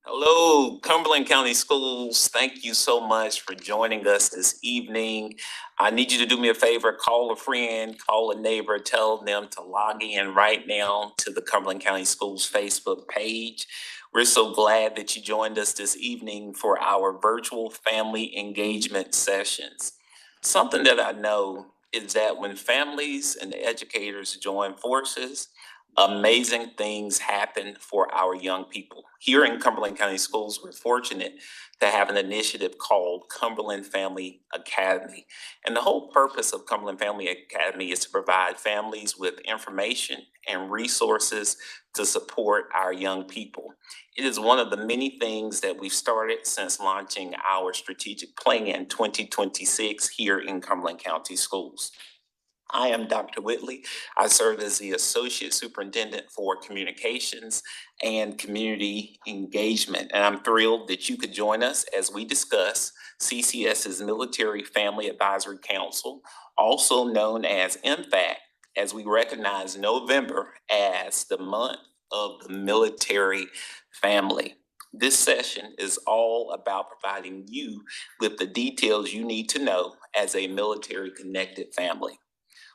Hello, Cumberland County Schools. Thank you so much for joining us this evening. I need you to do me a favor, call a friend, call a neighbor, tell them to log in right now to the Cumberland County Schools Facebook page. We're so glad that you joined us this evening for our virtual family engagement sessions. Something that I know is that when families and educators join forces, amazing things happen for our young people. Here in Cumberland County Schools, we're fortunate to have an initiative called Cumberland Family Academy. And the whole purpose of Cumberland Family Academy is to provide families with information and resources to support our young people. It is one of the many things that we've started since launching our strategic plan 2026 here in Cumberland County Schools. I am Dr. Whitley. I serve as the Associate Superintendent for Communications and Community Engagement. And I'm thrilled that you could join us as we discuss CCS's Military Family Advisory Council, also known as MFAC, as we recognize November as the month of the military family. This session is all about providing you with the details you need to know as a military connected family.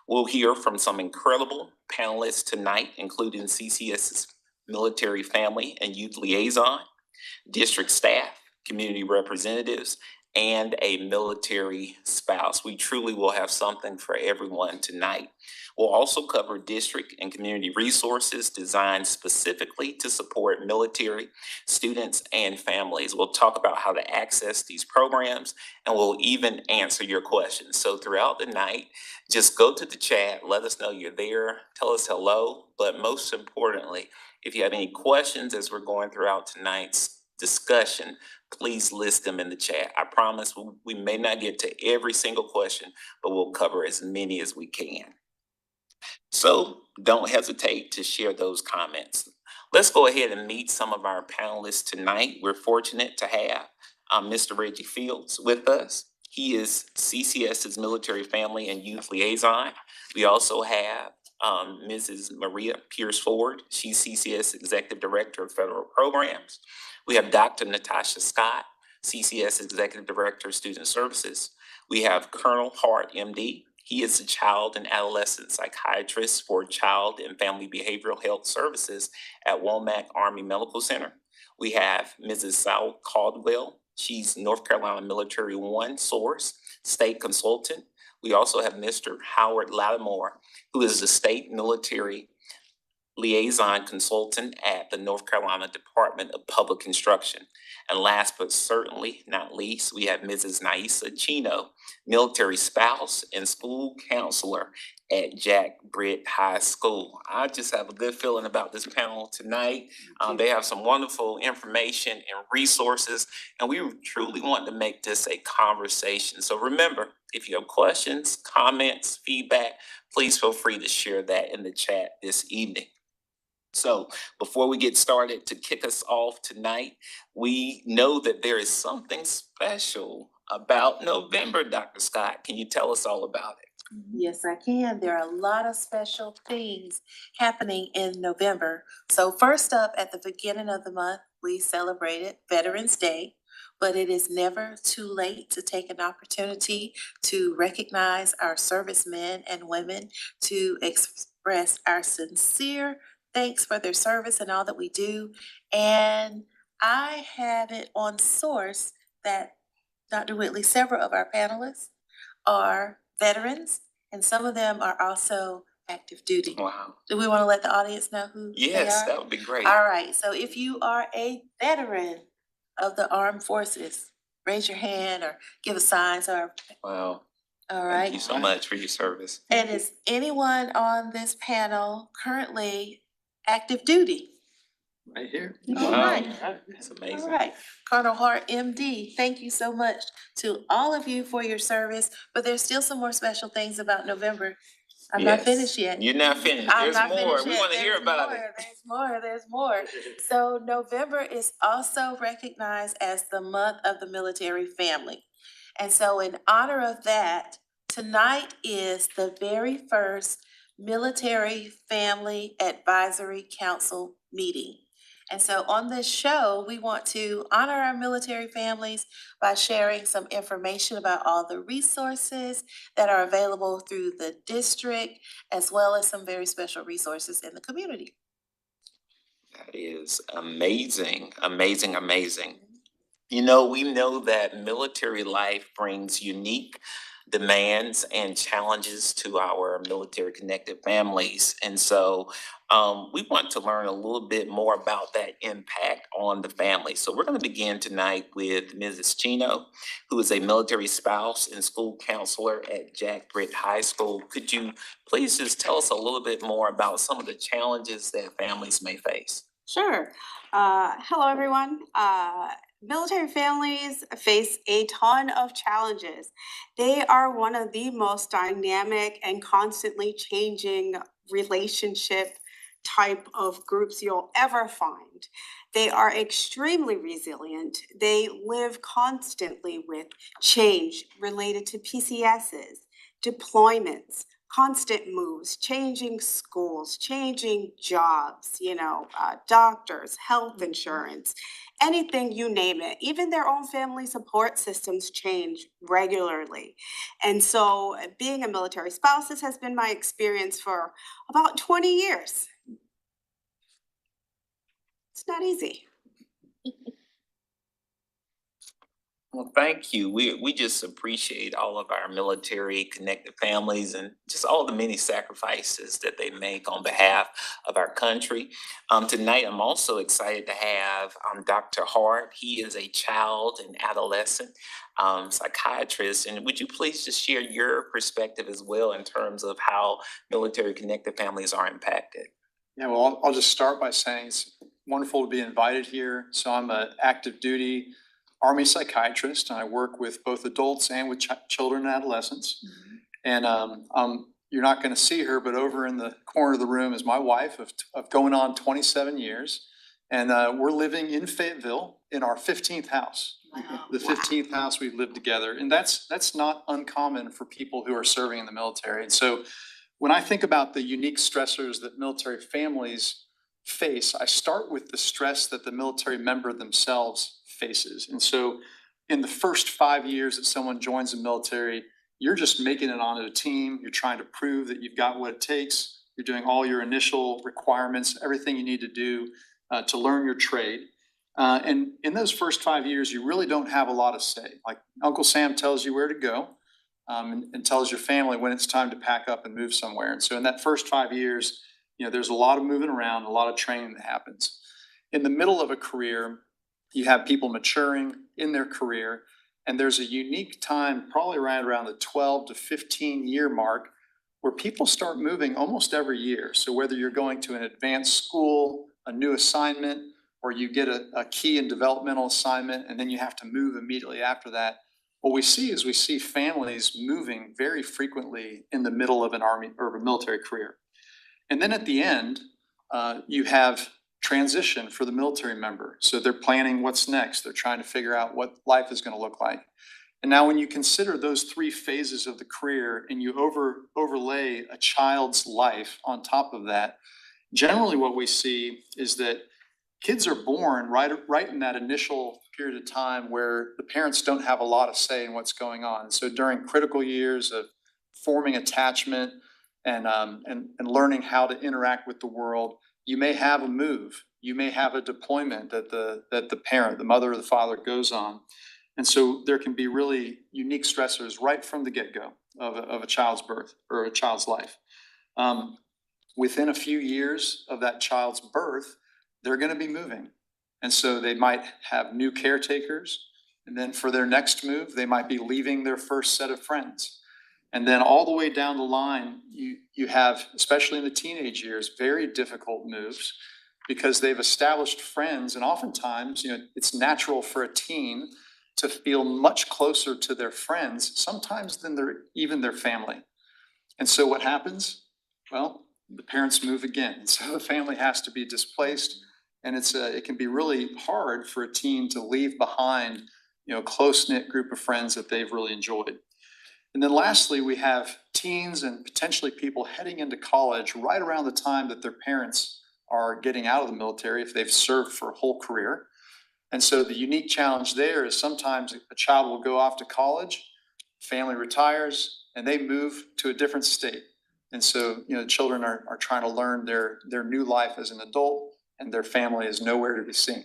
We'll hear from some incredible panelists tonight, including CCS's military family and youth liaison, district staff, community representatives, and a military spouse. We truly will have something for everyone tonight. We'll also cover district and community resources designed specifically to support military students and families. We'll talk about how to access these programs, and we'll even answer your questions. So throughout the night, just go to the chat, let us know you're there, tell us hello, but most importantly, if you have any questions as we're going throughout tonight's discussion, please list them in the chat. I promise we may not get to every single question, but we'll cover as many as we can. So don't hesitate to share those comments. Let's go ahead and meet some of our panelists tonight. We're fortunate to have Mr. Reggie Fields with us. He is CCS's Military Family and Youth Liaison. We also have Mrs. Maria Pierce Ford. She's CCS Executive Director of Federal Programs. We have Dr. Natasha Scott, CCS Executive Director of Student Services. We have Colonel Hart, MD. He is a child and adolescent psychiatrist for Child and Family Behavioral Health Services at Womack Army Medical Center. We have Mrs. Sal Caldwell. She's North Carolina Military One Source State Consultant. We also have Mr. Howard Lattimore, who is the State Military Liaison Consultant at the North Carolina Department of Public Instruction. And last but certainly not least, we have Mrs. Naisa Chino, military spouse and school counselor at Jack Britt High School. I just have a good feeling about this panel tonight. They have some wonderful information and resources, and we truly want to make this a conversation. So remember, if you have questions, comments, feedback, please feel free to share that in the chat this evening. So before we get started, to kick us off tonight, we know that there is something special about November, Dr. Scott. Can you tell us all about it? Yes, I can. There are a lot of special things happening in November. So first up, at the beginning of the month, we celebrated Veterans Day, but it is never too late to take an opportunity to recognize our servicemen and women, to express our sincere thanks for their service and all that we do. And I have it on source that Dr. Whitley, several of our panelists are veterans, and some of them are also active duty. Wow. Do we want to let the audience know who they Yes, are? that would be great. All right, so if you are a veteran of the armed forces, raise your hand or give a sign. So, Wow. all right. Thank you so much for your service. And is anyone on this panel currently active duty? Right here. All Wow. right. That's amazing. All right, Colonel Hart, MD, thank you so much to all of you for your service, but there's still some more special things about November. I'm not Yes. finished yet. You're not finished. I'm There's not more. finished We yet. want to hear There's about it. more, there's more. So November is also recognized as the month of the military family. And so in honor of that, tonight is the very first Military Family Advisory Council meeting. And so on this show, we want to honor our military families by sharing some information about all the resources that are available through the district, as well as some very special resources in the community. That is amazing, amazing, amazing. You know, we know that military life brings unique demands and challenges to our military connected families. And so we want to learn a little bit more about that impact on the family. So we're going to begin tonight with Mrs. Chino, who is a military spouse and school counselor at Jack Britt High School. Could you please just tell us a little bit more about some of the challenges that families may face? Sure. Hello, everyone. Military families face a ton of challenges. They are one of the most dynamic and constantly changing relationship type of groups you'll ever find. They are extremely resilient. They live constantly with change related to PCSs, deployments, constant moves, changing schools, changing jobs, doctors, health insurance, anything, you name it. Even their own family support systems change regularly. And so being a military spouse, this has been my experience for about 20 years. It's not easy. Well, thank you. We just appreciate all of our military connected families and just all the many sacrifices that they make on behalf of our country. Tonight, I'm also excited to have Dr. Hart. He is a child and adolescent psychiatrist. And would you please just share your perspective as well in terms of how military connected families are impacted? Yeah, well, I'll just start by saying it's wonderful to be invited here. So I'm an active duty Army psychiatrist, and I work with both adults and with children and adolescents. And you're not going to see her, but over in the corner of the room is my wife of going on 27 years. And we're living in Fayetteville in our 15th house. The 15th house we've lived together. And that's not uncommon for people who are serving in the military. And so when I think about the unique stressors that military families face, I start with the stress that the military member themselves faces. And so in the first 5 years that someone joins the military, you're just making it onto a team. You're trying to prove that you've got what it takes. You're doing all your initial requirements, everything you need to do to learn your trade. And in those first 5 years, you really don't have a lot of say. Like Uncle Sam tells you where to go and tells your family when it's time to pack up and move somewhere. And so in that first 5 years, there's a lot of moving around, a lot of training that happens. In the middle of a career, you have people maturing in their career, and there's a unique time, probably right around the 12 to 15 year mark, where people start moving almost every year. So whether you're going to an advanced school, a new assignment, or you get a key and developmental assignment, and then you have to move immediately after that, what we see families moving very frequently in the middle of an Army or a military career. And then at the end, you have transition for the military member. So they're planning what's next. They're trying to figure out what life is going to look like. And now when you consider those three phases of the career and you overlay a child's life on top of that, generally what we see is that kids are born right in that initial period of time where the parents don't have a lot of say in what's going on. So during critical years of forming attachment and learning how to interact with the world, you may have a move, you may have a deployment that the parent, the mother or the father goes on. And so there can be really unique stressors right from the get-go of a child's birth or a child's life. Within a few years of that child's birth, they're going to be moving. And so they might have new caretakers. And then for their next move, they might be leaving their first set of friends. And then all the way down the line, you have, especially in the teenage years, very difficult moves because they've established friends. And oftentimes, it's natural for a teen to feel much closer to their friends, sometimes than even their family. And so what happens? Well, the parents move again. So the family has to be displaced. And it can be really hard for a teen to leave behind, a close-knit group of friends that they've really enjoyed. And then lastly, we have teens and potentially people heading into college right around the time that their parents are getting out of the military if they've served for a whole career. And so the unique challenge there is sometimes a child will go off to college, family retires, and they move to a different state. And so, children are trying to learn their new life as an adult, and their family is nowhere to be seen.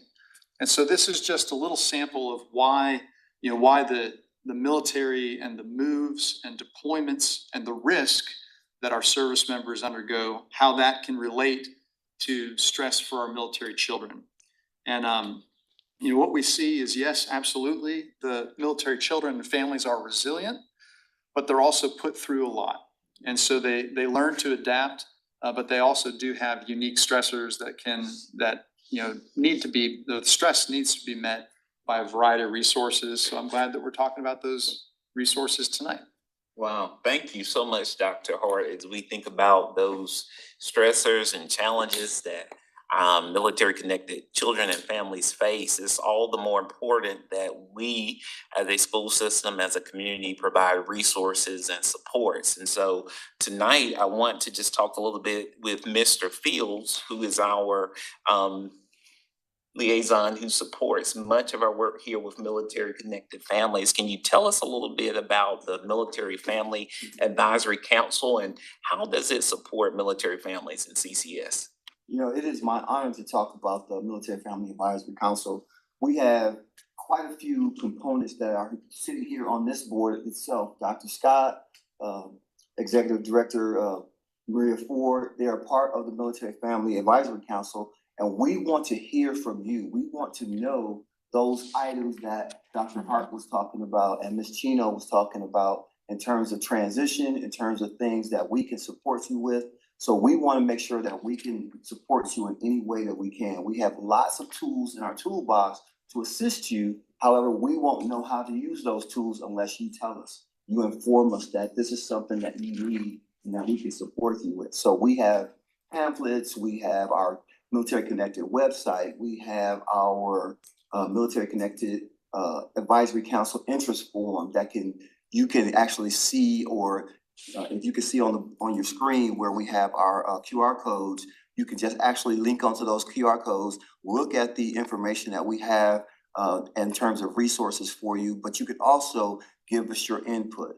And so this is just a little sample of why the military and the moves and deployments and the risk that our service members undergo, how that can relate to stress for our military children. And what we see is, yes, absolutely, the military children and families are resilient, but they're also put through a lot. And so they learn to adapt, but they also do have unique stressors that need to be, the stress needs to be met by a variety of resources. So I'm glad that we're talking about those resources tonight. Wow, thank you so much, Dr. Hart. As we think about those stressors and challenges that military connected children and families face, it's all the more important that we as a school system, as a community, provide resources and supports. And so tonight I want to just talk a little bit with Mr. Fields, who is our liaison who supports much of our work here with military connected families. Can you tell us a little bit about the Military Family Advisory Council and how does it support military families in CCS? It is my honor to talk about the Military Family Advisory Council. We have quite a few components that are sitting here on this board itself. Dr. Scott, Executive Director Maria Ford, they are part of the Military Family Advisory Council, and we want to hear from you. We want to know those items that Dr. Hart was talking about and Ms. Chino was talking about in terms of transition, in terms of things that we can support you with. So we want to make sure that we can support you in any way that we can. We have lots of tools in our toolbox to assist you. However, we won't know how to use those tools unless you tell us. You inform us that this is something that you need and that we can support you with. So we have pamphlets, we have our Military Connected website, we have our Military Connected Advisory Council interest form that you can actually see, or if you can see on your screen where we have our QR codes, you can just actually link onto those QR codes, look at the information that we have in terms of resources for you, but you can also give us your input.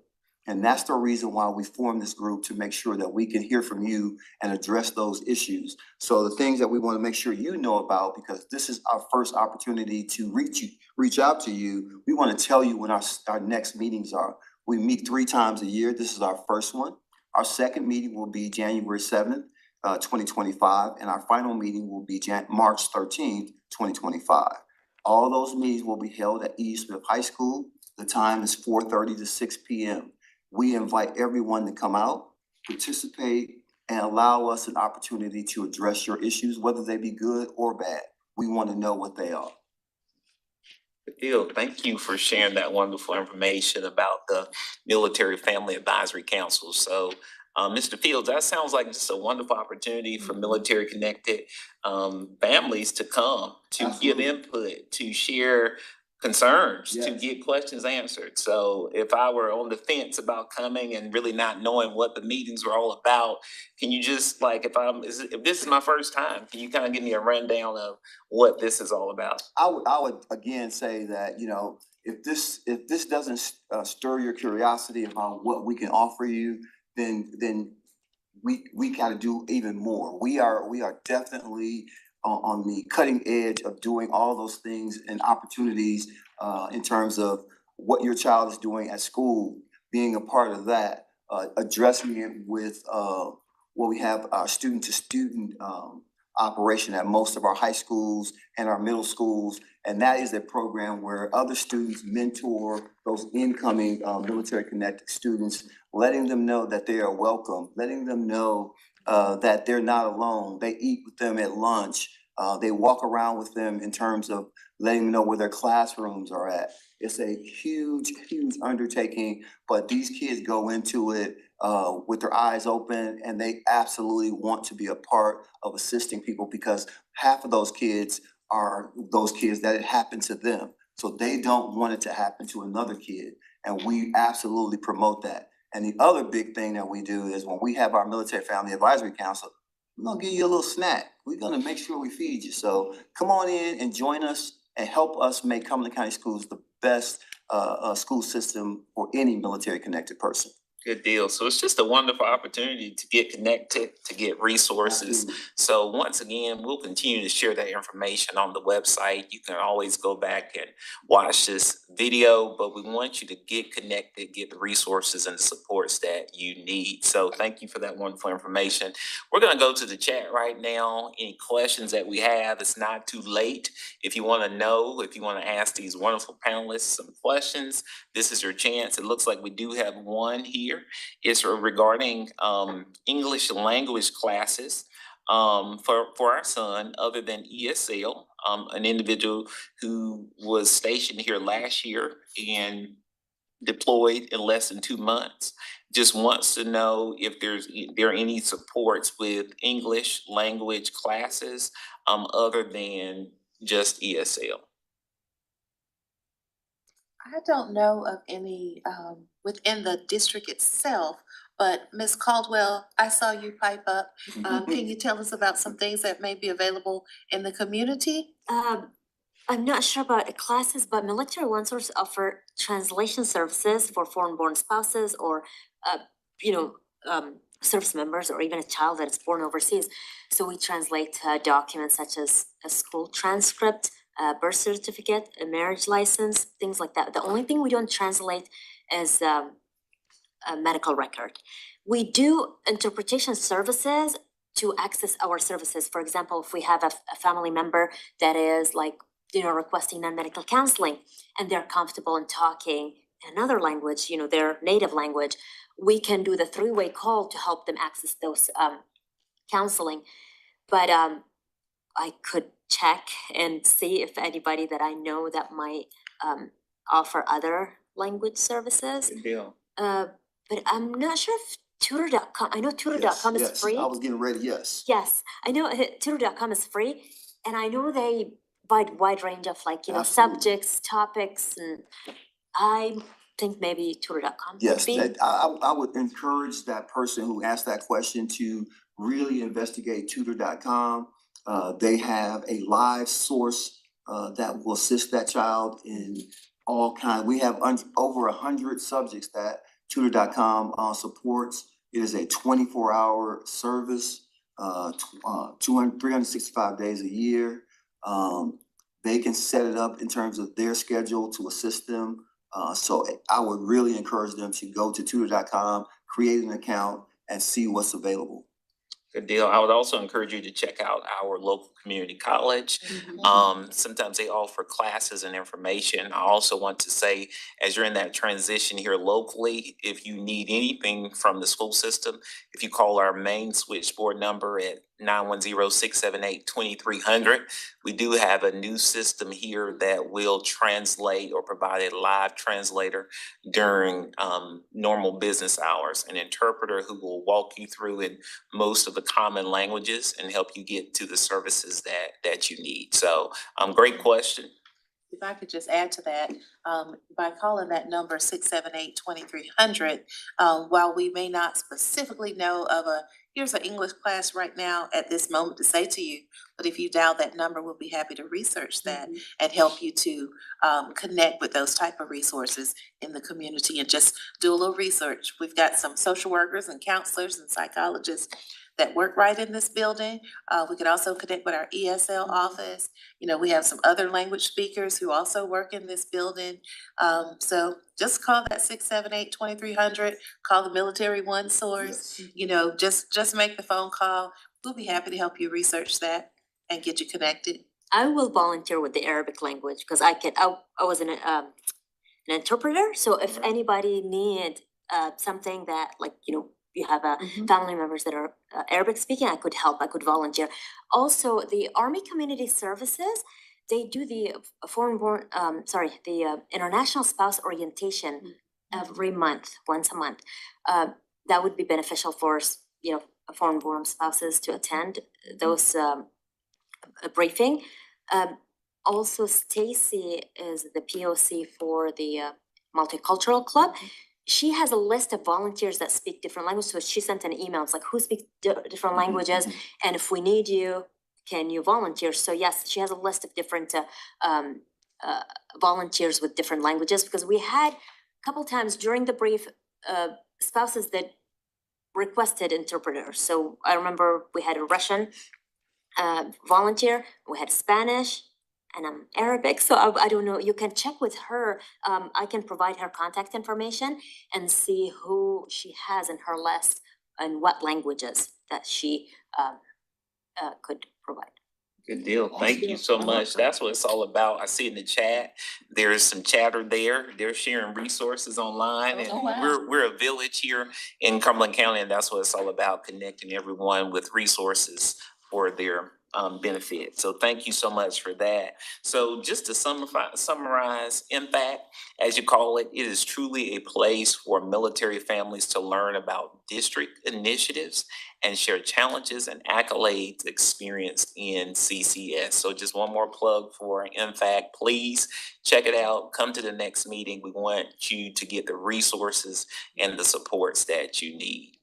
And that's the reason why we formed this group, to make sure that we can hear from you and address those issues. So the things that we want to make sure you know about, because this is our first opportunity to reach out to you, we want to tell you when our next meetings are. We meet 3 times a year. This is our first one. Our second meeting will be January 7th, 2025, and our final meeting will be March 13th, 2025. All those meetings will be held at E. Smith High School. The time is 4:30 to 6 p.m. We invite everyone to come out, participate, and allow us an opportunity to address your issues, whether they be good or bad. We want to know what they are. Good deal. Thank you for sharing that wonderful information about the Military Family Advisory Council. So, Mr. Fields, that sounds like just a wonderful opportunity for military connected families to come, to give Absolutely. input, to share concerns, to Yes. get questions answered. So if I were on the fence about coming and really not knowing what the meetings were all about, can you just if this is my first time, can you kind of give me a rundown of what this is all about? I would again say that, if this doesn't stir your curiosity about what we can offer you, then we got to do even more. We are definitely on the cutting edge of doing all those things and opportunities in terms of what your child is doing at school, being a part of that, addressing it with we have our student to student operation at most of our high schools and our middle schools. And that is a program where other students mentor those incoming military connected students, letting them know that they are welcome, letting them know that they're not alone. They eat with them at lunch. They walk around with them in terms of letting them know where their classrooms are at. It's a huge, huge undertaking, but these kids go into it with their eyes open, and they absolutely want to be a part of assisting people, because half of those kids are those kids that it happened to them. So they don't want it to happen to another kid, and we absolutely promote that. And the other big thing that we do is when we have our Military Family Advisory Council, we're gonna give you a little snack. we're gonna make sure we feed you. So come on in and join us and help us make Cumberland County Schools the best school system for any military connected person. Good deal. So it's just a wonderful opportunity to get connected, to get resources. Absolutely. So once again, we'll continue to share that information on the website. You can always go back and watch this video, but we want you to get connected, get the resources and the supports that you need. So thank you for that wonderful information. We're gonna go to the chat right now. Any questions that we have, it's not too late. If you wanna know, if you wanna ask these wonderful panelists some questions, this is your chance. It looks like we do have one here. It's regarding English language classes for our son, other than ESL, an individual who was stationed here last year and deployed in less than 2 months. Just wants to know if there are any supports with English language classes other than just ESL. I don't know of any within the district itself, but Ms. Caldwell, I saw you pipe up. Can you tell us about some things that may be available in the community? I'm not sure about the classes, but Military OneSource offer translation services for foreign-born spouses or, service members or even a child that is born overseas. So we translate documents such as a school transcript, a birth certificate, a marriage license, things like that. The only thing we don't translate is a medical record. We do interpretation services to access our services. For example, if we have a family member that is requesting non-medical counseling and they're comfortable in talking another language, their native language, we can do the three-way call to help them access those counseling. But I could check and see if anybody that I know that might offer other language services. Good deal. But I'm not sure if tutor.com, I know tutor.com is Yes, free. I was getting ready, yes. Yes, I know tutor.com is free, and I know they provide wide range of Absolutely. subjects, topics, and I think maybe tutor.com would Yes, be. I would encourage that person who asked that question to really investigate tutor.com. They have a live source that will assist that child in all kinds. We have over 100 subjects that tutor.com supports. It is a 24-hour service, 365 days a year. They can set it up in terms of their schedule to assist them. So I would really encourage them to go to tutor.com, create an account, and see what's available. Good deal. I would also encourage you to check out our local community college. Sometimes they offer classes and information. I also want to say, as you're in that transition here locally, if you need anything from the school system, if you call our main switchboard number at 910-678-2300, we do have a new system here that will translate or provide a live translator during normal business hours, an interpreter who will walk you through in most of the common languages and help you get to the services that you need. So great question. If I could just add to that, by calling that number 678-2300, while we may not specifically know of here's an English class right now at this moment to say to you, but if you dial that number, we'll be happy to research that and help you to connect with those type of resources in the community and just do a little research. We've got some social workers and counselors and psychologists that work right in this building. We could also connect with our ESL office. We have some other language speakers who also work in this building. So just call that 678-2300, call the Military OneSource, just make the phone call. We'll be happy to help you research that and get you connected. I will volunteer with the Arabic language because I was an interpreter. So if anybody need something that you have family members that are Arabic speaking, I could help, I could volunteer. Also, the Army Community Services, they do the International Spouse Orientation every month, once a month. That would be beneficial for, foreign-born spouses to attend those briefing. Also, Stacy is the POC for the Multicultural Club. She has a list of volunteers that speak different languages. So she sent an email. It's like, who speaks different languages? And if we need you, can you volunteer? So yes, she has a list of different volunteers with different languages, because we had a couple times during the brief spouses that requested interpreters. So I remember we had a Russian volunteer, we had Spanish, and Arabic. So I don't know. You can check with her. I can provide her contact information and see who she has in her list and what languages that she could provide. Good deal. Thank you so much. That's what it's all about. I see in the chat, there is some chatter there. They're sharing resources online, and Oh, wow. we're a village here in Cumberland County, and that's what it's all about, connecting everyone with resources for their benefit. So thank you so much for that. So just to summarize, Impact, as you call it, it is truly a place for military families to learn about district initiatives and share challenges and accolades experienced in CCS. So just one more plug for Impact. Please check it out. Come to the next meeting. We want you to get the resources and the supports that you need.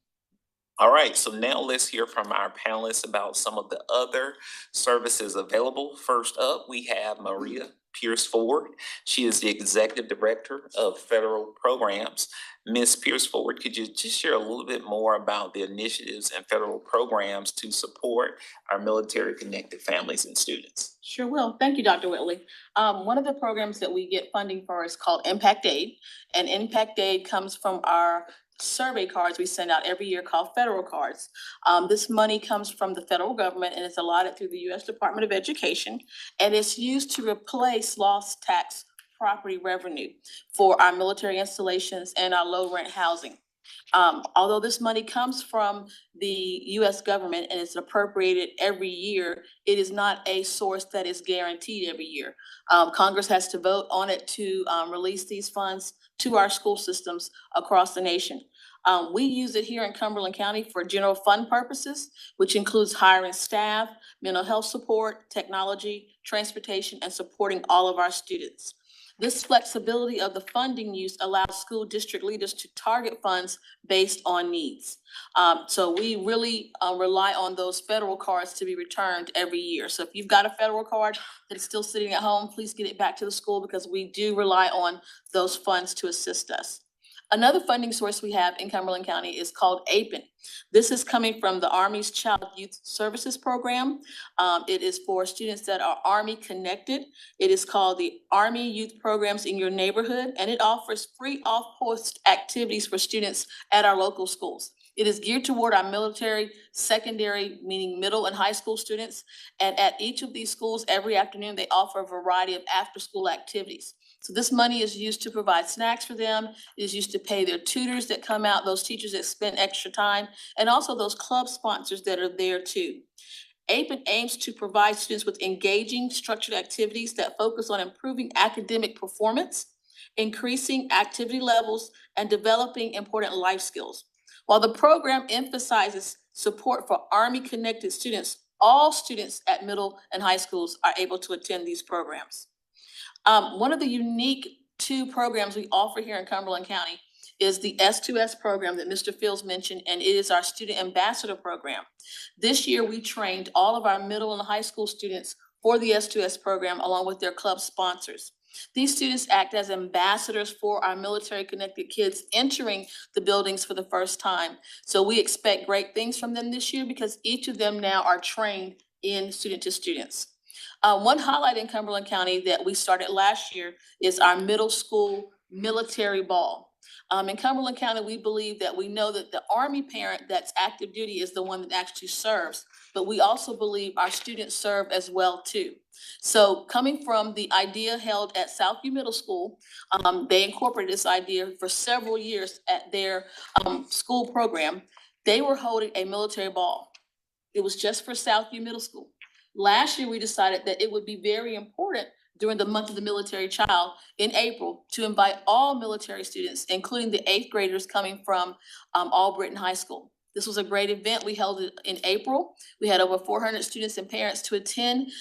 All right, so now let's hear from our panelists about some of the other services available. First up, we have Maria Pierce Ford. She is the Executive Director of Federal Programs. Ms. Pierce Ford, could you just share a little bit more about the initiatives and federal programs to support our military connected families and students? Sure will. Thank you, Dr. Whitley. One of the programs that we get funding for is called Impact Aid. And Impact Aid comes from our survey cards we send out every year called federal cards. This money comes from the federal government and it's allotted through the U.S. Department of Education. And it's used to replace lost tax property revenue for our military installations and our low rent housing. Although this money comes from the U.S. government and it's appropriated every year, it is not a source that is guaranteed every year. Congress has to vote on it to release these funds to our school systems across the nation. We use it here in Cumberland County for general fund purposes, which includes hiring staff, mental health support, technology, transportation, and supporting all of our students. This flexibility of the funding use allows school district leaders to target funds based on needs. So we really rely on those federal cards to be returned every year. So if you've got a federal card that is still sitting at home, please get it back to the school because we do rely on those funds to assist us. Another funding source we have in Cumberland County is called APEN. This is coming from the Army's Child Youth Services Program. It is for students that are Army connected. It is called the Army Youth Programs in Your Neighborhood, and it offers free off-post activities for students at our local schools. It is geared toward our military secondary, meaning middle and high school students. And at each of these schools, every afternoon, they offer a variety of after-school activities. So this money is used to provide snacks for them. It is used to pay their tutors that come out, those teachers that spend extra time, and also those club sponsors that are there too. APEN aims to provide students with engaging, structured activities that focus on improving academic performance, increasing activity levels, and developing important life skills. While the program emphasizes support for Army-connected students, all students at middle and high schools are able to attend these programs. One of the unique two programs we offer here in Cumberland County is the S2S program that Mr. Fields mentioned, and it is our Student Ambassador program. This year, we trained all of our middle and high school students for the S2S program along with their club sponsors. These students act as ambassadors for our military-connected kids entering the buildings for the first time. So we expect great things from them this year because each of them now are trained in student to students. One highlight in Cumberland County that we started last year is our middle school military ball. In Cumberland County, we believe that we know that the Army parent that's active duty is the one that actually serves, but we also believe our students serve as well too. So coming from the idea held at Southview Middle School, they incorporated this idea for several years at their school program. They were holding a military ball. It was just for Southview Middle School. Last year, we decided that it would be very important during the month of the military child in April to invite all military students, including the 8th graders coming from Albritton High School. This was a great event. We held it in April. We had over 400 students and parents to attend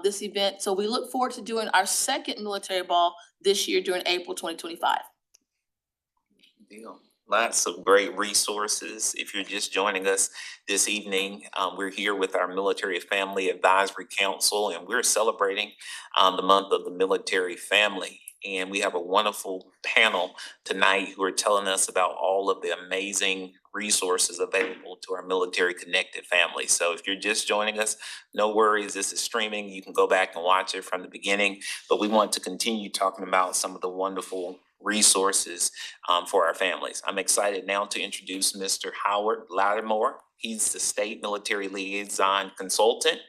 this event. So we look forward to doing our second military ball this year during April 2025. Deal. Lots of great resources. If you're just joining us this evening, we're here with our Military Family Advisory Council, and we're celebrating the month of the military family. And we have a wonderful panel tonight who are telling us about all of the amazing resources available to our military connected families. So if you're just joining us, no worries, this is streaming. You can go back and watch it from the beginning, but we want to continue talking about some of the wonderful resources for our families. I'm excited now to introduce Mr. Howard Lattimore. He's the State Military Liaison Consultant.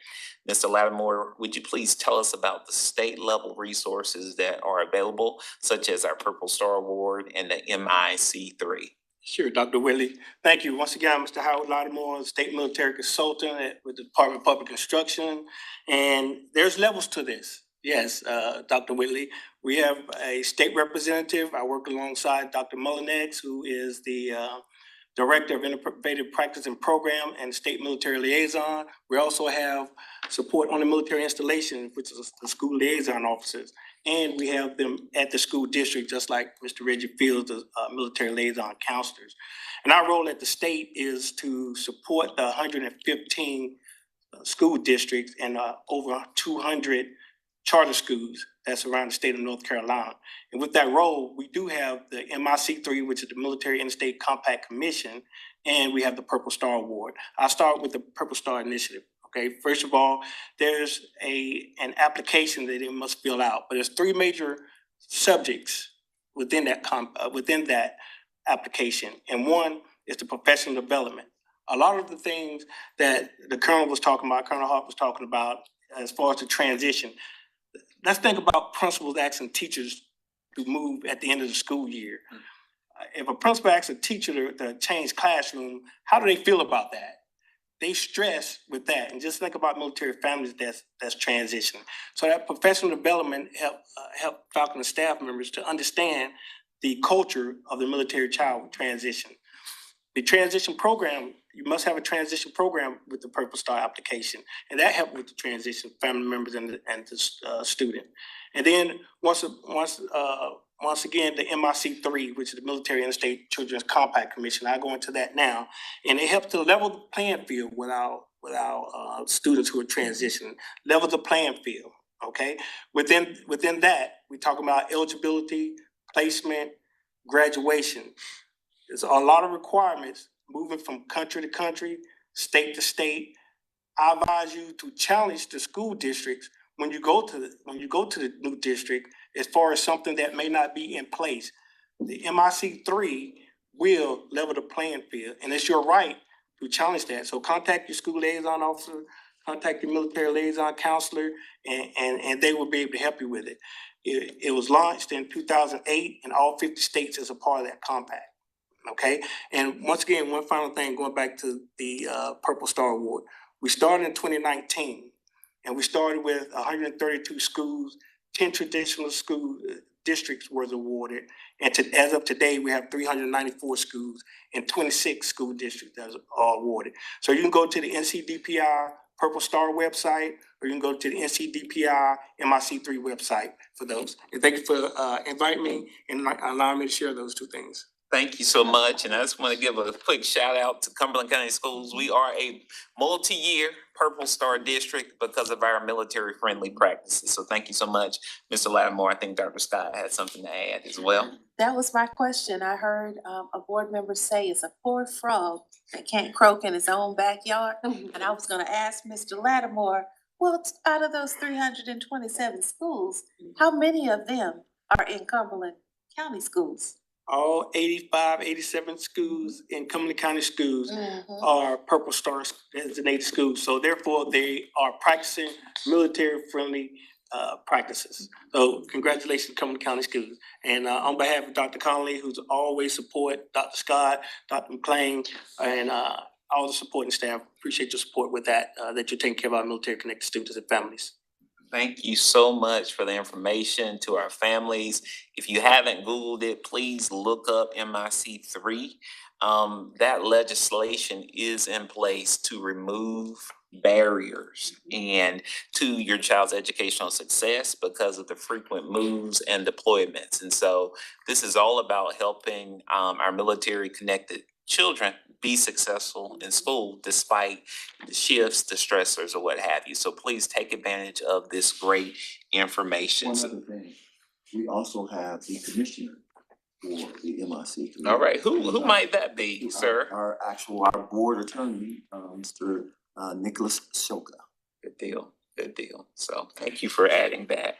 Mr. Lattimore, would you please tell us about the state level resources that are available, such as our Purple Star Award and the MIC3? Sure, Dr. Whitley. Thank you. Once again, Mr. Howard Lattimore, State Military Consultant with the Department of Public Instruction. And there's levels to this. Yes, Dr. Whitley. We have a state representative. I work alongside Dr. Mullinex, who is the Director of Innovative Practice and Program and State Military Liaison. We also have support on the military installation, which is the school liaison officers. And we have them at the school district, just like Mr. Reggie Fields, the military liaison counselors. And our role at the state is to support the 115 school districts and over 200 charter schools that's around the state of North Carolina. And with that role, we do have the MIC3, which is the Military Interstate Compact Commission, and we have the Purple Star Award. I'll start with the Purple Star Initiative. Okay, first of all, there's an application that they must fill out, but there's three major subjects within that application, and one is the professional development. A lot of the things that the Colonel was talking about, Colonel Hart was talking about, as far as the transition. Let's think about principals asking teachers to move at the end of the school year. If a principal asks a teacher to change classroom, how do they feel about that? They stress with that, and just think about military families that's transitioning. So that professional development help Falcon and staff members to understand the culture of the military child transition. The transition program, you must have a transition program with the Purple Star application, and that helped with the transition family members and the student. And then once again, the MIC3, which is the Military Interstate Children's Compact Commission, I go into that now, and it helps to level the playing field with our students who are transitioning, level the playing field. Okay, within that, we talk about eligibility, placement, graduation. There's a lot of requirements moving from country to country, state to state. I advise you to challenge the school districts when you go to the new district, as far as something that may not be in place. The MIC3 will level the playing field, and it's your right to challenge that. So contact your school liaison officer, contact your military liaison counselor, and they will be able to help you with it. It was launched in 2008 in all 50 states as a part of that compact. Okay, and once again, one final thing, going back to the Purple Star Award. We started in 2019, and we started with 132 schools, 10 traditional school districts was awarded, and as of today, we have 394 schools and 26 school districts that are awarded. So you can go to the NCDPI Purple Star website, or you can go to the NCDPI MIC3 website for those. And thank you for inviting me and allowing me to share those two things. Thank you so much, and I just want to give a quick shout out to Cumberland County Schools. We are a multi-year Purple Star district because of our military-friendly practices. So thank you so much, Mr. Lattimore. I think Dr. Scott had something to add as well. That was my question. I heard a board member say it's a poor frog that can't croak in his own backyard. And I was gonna ask Mr. Lattimore, well, out of those 327 schools, how many of them are in Cumberland County schools? All 85, 87 schools in Cumberland County schools are Purple Star designated schools. So therefore, they are practicing military-friendly practices. So congratulations, Cumberland County schools. And on behalf of Dr. Connolly, who's always support, Dr. Scott, Dr. McLean, and all the supporting staff, appreciate your support with that you're taking care of our military-connected students and families. Thank you so much for the information to our families. If you haven't Googled it, please look up MIC3. That legislation is in place to remove barriers and to your child's educational success because of the frequent moves and deployments. And so this is all about helping our military connected children be successful in school despite the shifts, the stressors, or what have you. So please take advantage of this great information. One other thing, we also have the commissioner for the MIC. All right, who might that be, sir? Our board attorney, Mr. Nicholas Shoka. Good deal, good deal. So thank you for adding that.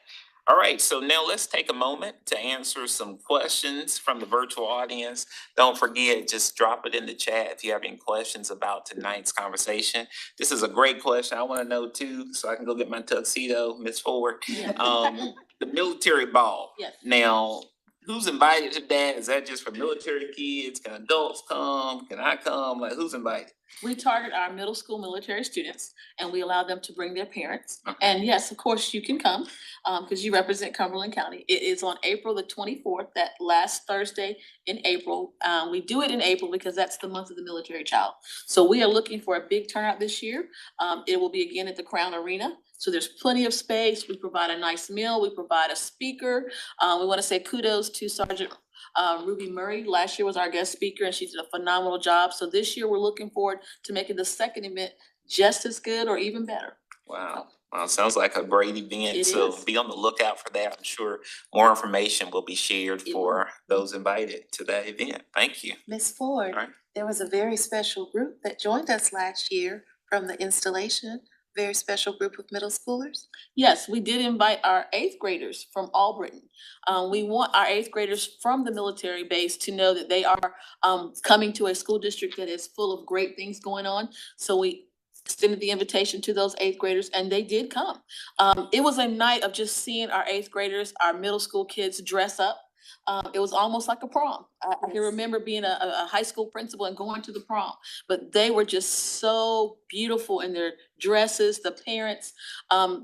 All right, so now let's take a moment to answer some questions from the virtual audience. Don't forget, just drop it in the chat if you have any questions about tonight's conversation. This is a great question. I want to know too, so I can go get my tuxedo, Ms. Ford. The military ball. Yes. Now, who's invited to that? Is that just for military kids? Can adults come? Can I come? Like, who's invited? We target our middle school military students and we allow them to bring their parents. And yes, of course, you can come, because you represent Cumberland County. It is on April the 24th, that last Thursday in April. We do it in April because that's the month of the military child. So we are looking for a big turnout this year. It will be again at the Crown Arena. So there's plenty of space. We provide a nice meal. We provide a speaker. We want to say kudos to Sergeant Ruby Murray. Last year was our guest speaker and she did a phenomenal job. So this year we're looking forward to making the second event just as good or even better. Wow. Well, sounds like a great event. It So is. be on the lookout for that. I'm sure more information will be shared for those invited to that event. Thank you. Ms. Ford, All right. there was a very special group that joined us last year from the installation, very special group of middle schoolers. Yes, we did invite our eighth graders from Albritton. We want our eighth graders from the military base to know that they are coming to a school district that is full of great things going on. So we extended the invitation to those eighth graders and they did come. It was a night of just seeing our eighth graders, our middle school kids dress up. It was almost like a prom. I can remember being a high school principal and going to the prom, but they were just so beautiful in their dresses, the parents.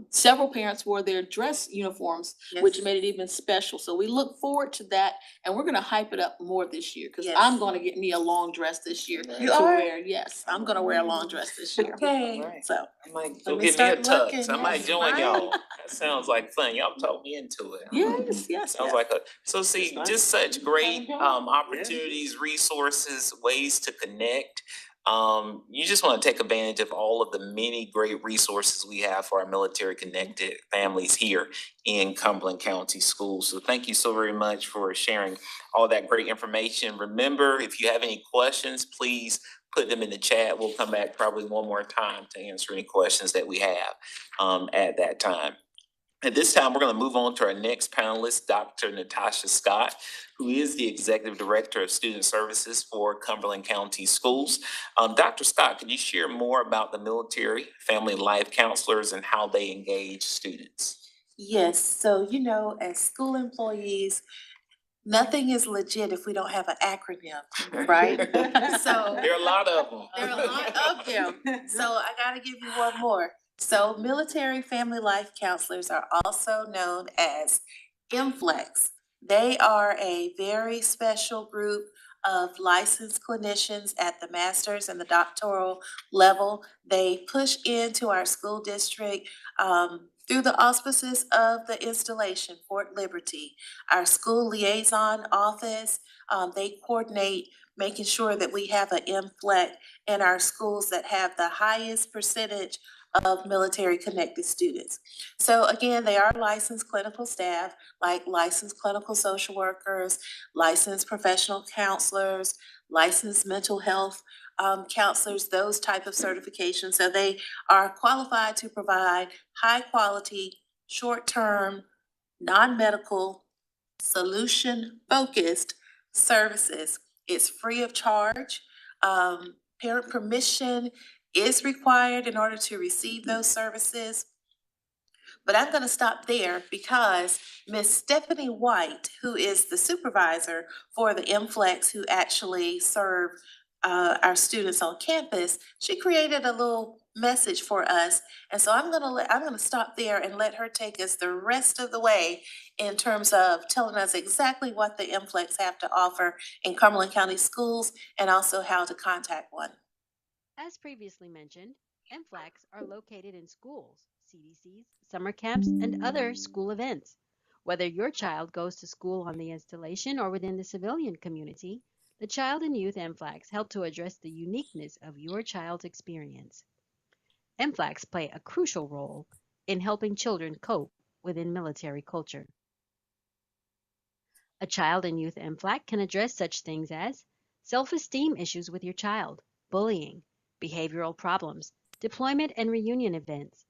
Several parents wore their dress uniforms, which Yes. made it even special. So we look forward to that and we're gonna hype it up more this year, cause Yes. I'm gonna get me a long dress this year You to are? wear. Yes, I'm gonna wear a long dress this year. Okay. All right. So, I might Let go me get me a start looking, tux. I might yes, join right. y'all. That sounds like fun. Y'all talk me into it. yes, yes, Sounds yes. like so see, just such great opportunities, resources, ways to connect. You just want to take advantage of all of the many great resources we have for our military connected families here in Cumberland County Schools. So thank you so very much for sharing all that great information. Remember, if you have any questions, please put them in the chat. We'll come back probably one more time to answer any questions that we have at that time. At this time, we're going to move on to our next panelist, Dr. Natasha Scott, who is the Executive Director of Student Services for Cumberland County Schools. Dr. Scott, could you share more about the military family life counselors and how they engage students? Yes, so as school employees, nothing is legit if we don't have an acronym, right? So There are a lot of them. there are a lot of them. So I gotta give you one more. So military family life counselors are also known as MFLEX. They are a very special group of licensed clinicians at the master's and the doctoral level. They push into our school district through the auspices of the installation, Fort Liberty. Our school liaison office, they coordinate making sure that we have an MFLEX in our schools that have the highest percentage of military connected students. So again, they are licensed clinical staff, like licensed clinical social workers, licensed professional counselors, licensed mental health counselors, those type of certifications. So they are qualified to provide high quality, short-term, non-medical, solution-focused services. It's free of charge. Parent permission is required in order to receive those services. But I'm gonna stop there because Miss Stephanie White, who is the supervisor for the MFLEX who actually serve our students on campus, she created a little message for us. And so I'm gonna stop there and let her take us the rest of the way in terms of telling us exactly what the MFLEX have to offer in Cumberland County Schools and also how to contact one. As previously mentioned, MFLACs are located in schools, CDCs, summer camps, and other school events. Whether your child goes to school on the installation or within the civilian community, the Child and Youth MFLACs help to address the uniqueness of your child's experience. MFLACs play a crucial role in helping children cope within military culture. A Child and Youth MFLAC can address such things as self-esteem issues with your child, bullying, behavioral problems, deployment and reunion events,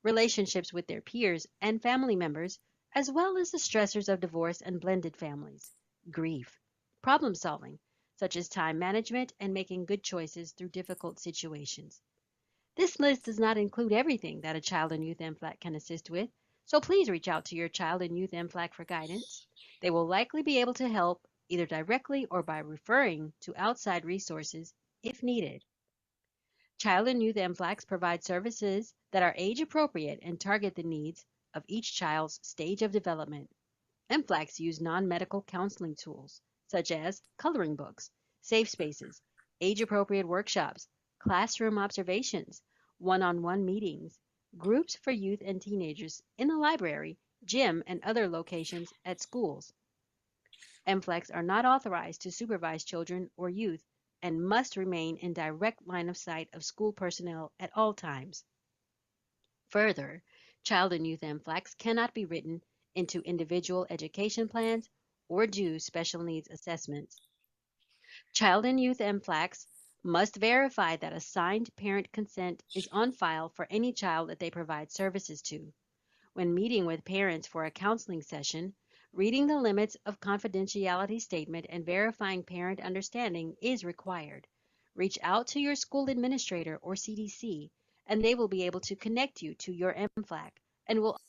relationships with their peers and family members, as well as the stressors of divorce and blended families, grief, problem solving, such as time management and making good choices through difficult situations. This list does not include everything that a Child and Youth MFLAC can assist with, so please reach out to your Child and Youth MFLAC for guidance. They will likely be able to help either directly or by referring to outside resources if needed. Child and Youth MFLACs provide services that are age appropriate and target the needs of each child's stage of development. MFLACs use non-medical counseling tools such as coloring books, safe spaces, age-appropriate workshops, classroom observations, one-on-one meetings, groups for youth and teenagers in the library, gym, and other locations at schools. MFLACs are not authorized to supervise children or youth and must remain in direct line of sight of school personnel at all times. Further, Child and Youth MFLACs cannot be written into individual education plans or do special needs assessments. Child and Youth MFLACs must verify that a signed parent consent is on file for any child that they provide services to. When meeting with parents for a counseling session, reading the limits of confidentiality statement and verifying parent understanding is required. Reach out to your school administrator or CDC, and they will be able to connect you to your MFLAC and will.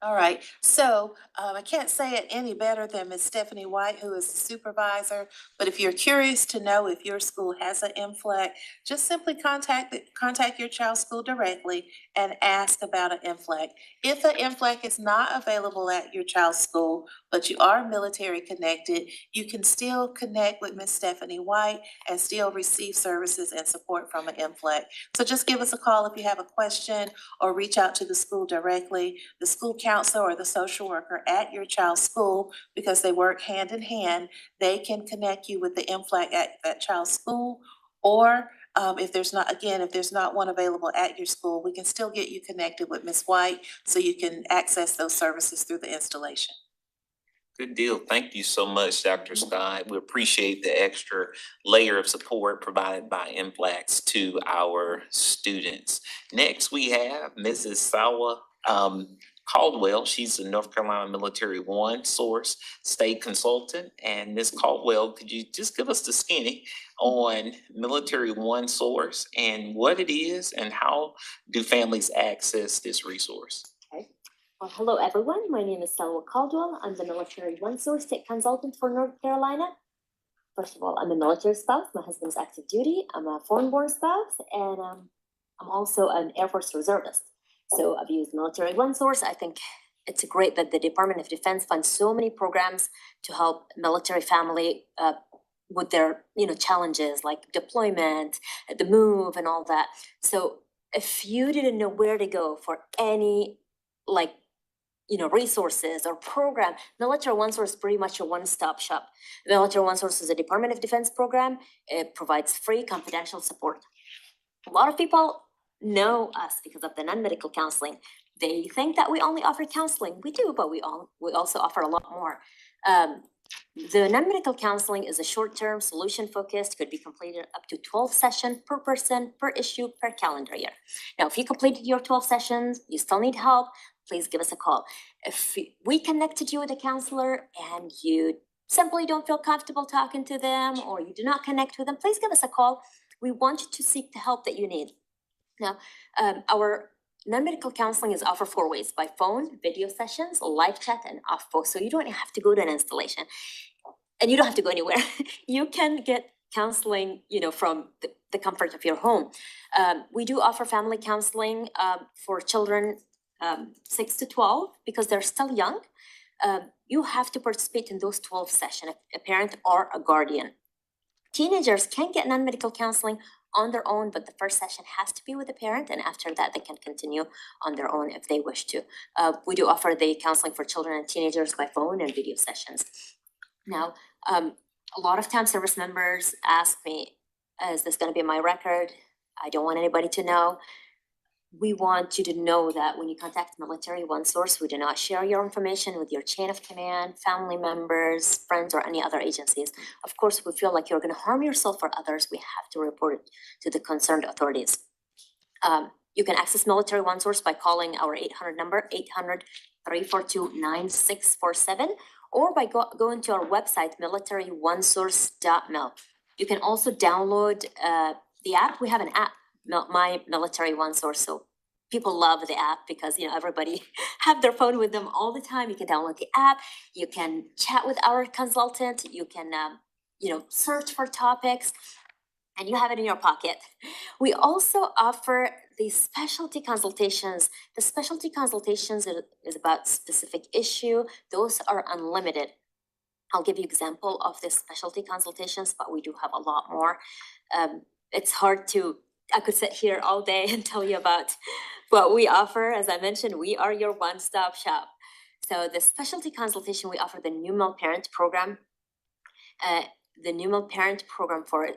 All right, so I can't say it any better than Ms. Stephanie White, who is the supervisor. But if you're curious to know if your school has an MFLAC, just simply contact your child's school directly and ask about an MFLAC. If an MFLAC is not available at your child's school, but you are military connected, you can still connect with Ms. Stephanie White and still receive services and support from an MFLAC. So just give us a call if you have a question or reach out to the school directly. The school counselor or the social worker at your child's school, because they work hand in hand, they can connect you with the MFLAC at that child's school. Or if there's not one available at your school, we can still get you connected with Ms. White so you can access those services through the installation. Good deal. Thank you so much, Dr. Scott. We appreciate the extra layer of support provided by MFLACs to our students. Next, we have Mrs. Sawa Caldwell. She's the North Carolina Military One Source State Consultant. And Ms. Caldwell, could you just give us the skinny on Military One Source and what it is and how do families access this resource? Well, hello everyone. My name is Salwa Caldwell. I'm the Military One Source State Consultant for North Carolina. First of all, I'm a military spouse. My husband's active duty. I'm a foreign-born spouse, and I'm also an Air Force reservist. So I've used Military One Source. I think it's great that the Department of Defense funds so many programs to help military family with their challenges like deployment, the move, and all that. So if you didn't know where to go for any resources or program, Military One Source is pretty much a one-stop shop. Military One Source is a Department of Defense program. It provides free confidential support. A lot of people know us because of the non-medical counseling. They think that we only offer counseling. We do, but we also offer a lot more. The non-medical counseling is a short-term, solution-focused, could be completed up to 12 sessions per person, per issue, per calendar year. Now, if you completed your 12 sessions, you still need help, please give us a call. If we connected you with a counselor and you simply don't feel comfortable talking to them or you do not connect with them, please give us a call. We want you to seek the help that you need. Now, our non-medical counseling is offered 4 ways: by phone, video sessions, live chat, and off post. So you don't have to go to an installation and you don't have to go anywhere. You can get counseling, from the comfort of your home. We do offer family counseling for children 6 to 12 because they're still young. You have to participate in those 12 sessions, a parent or a guardian. Teenagers can get non-medical counseling on their own, but the first session has to be with a parent, and after that, they can continue on their own if they wish to. We do offer the counseling for children and teenagers by phone and video sessions. Now, a lot of times service members ask me, is this gonna be my record? I don't want anybody to know. We want you to know that when you contact Military OneSource, we do not share your information with your chain of command, family members, friends, or any other agencies. Of course, if we feel like you're gonna harm yourself or others, we have to report it to the concerned authorities. You can access Military OneSource by calling our 800 number, 800-342-9647, or by going to our website, military1source.mil. You can also download the app. We have an app, My Military OneSource, so people love the app because, you know, everybody have their phone with them all the time. You can download the app, you can chat with our consultant, you can, search for topics, and you have it in your pocket. We also offer the specialty consultations. The specialty consultations is about specific issue. Those are unlimited. I'll give you example of the specialty consultations, but we do have a lot more. It's hard to, I could sit here all day and tell you about what we offer. As I mentioned, we are your one-stop shop. So the specialty consultation, we offer the New Mill Parent Program. The New Mill Parent Program for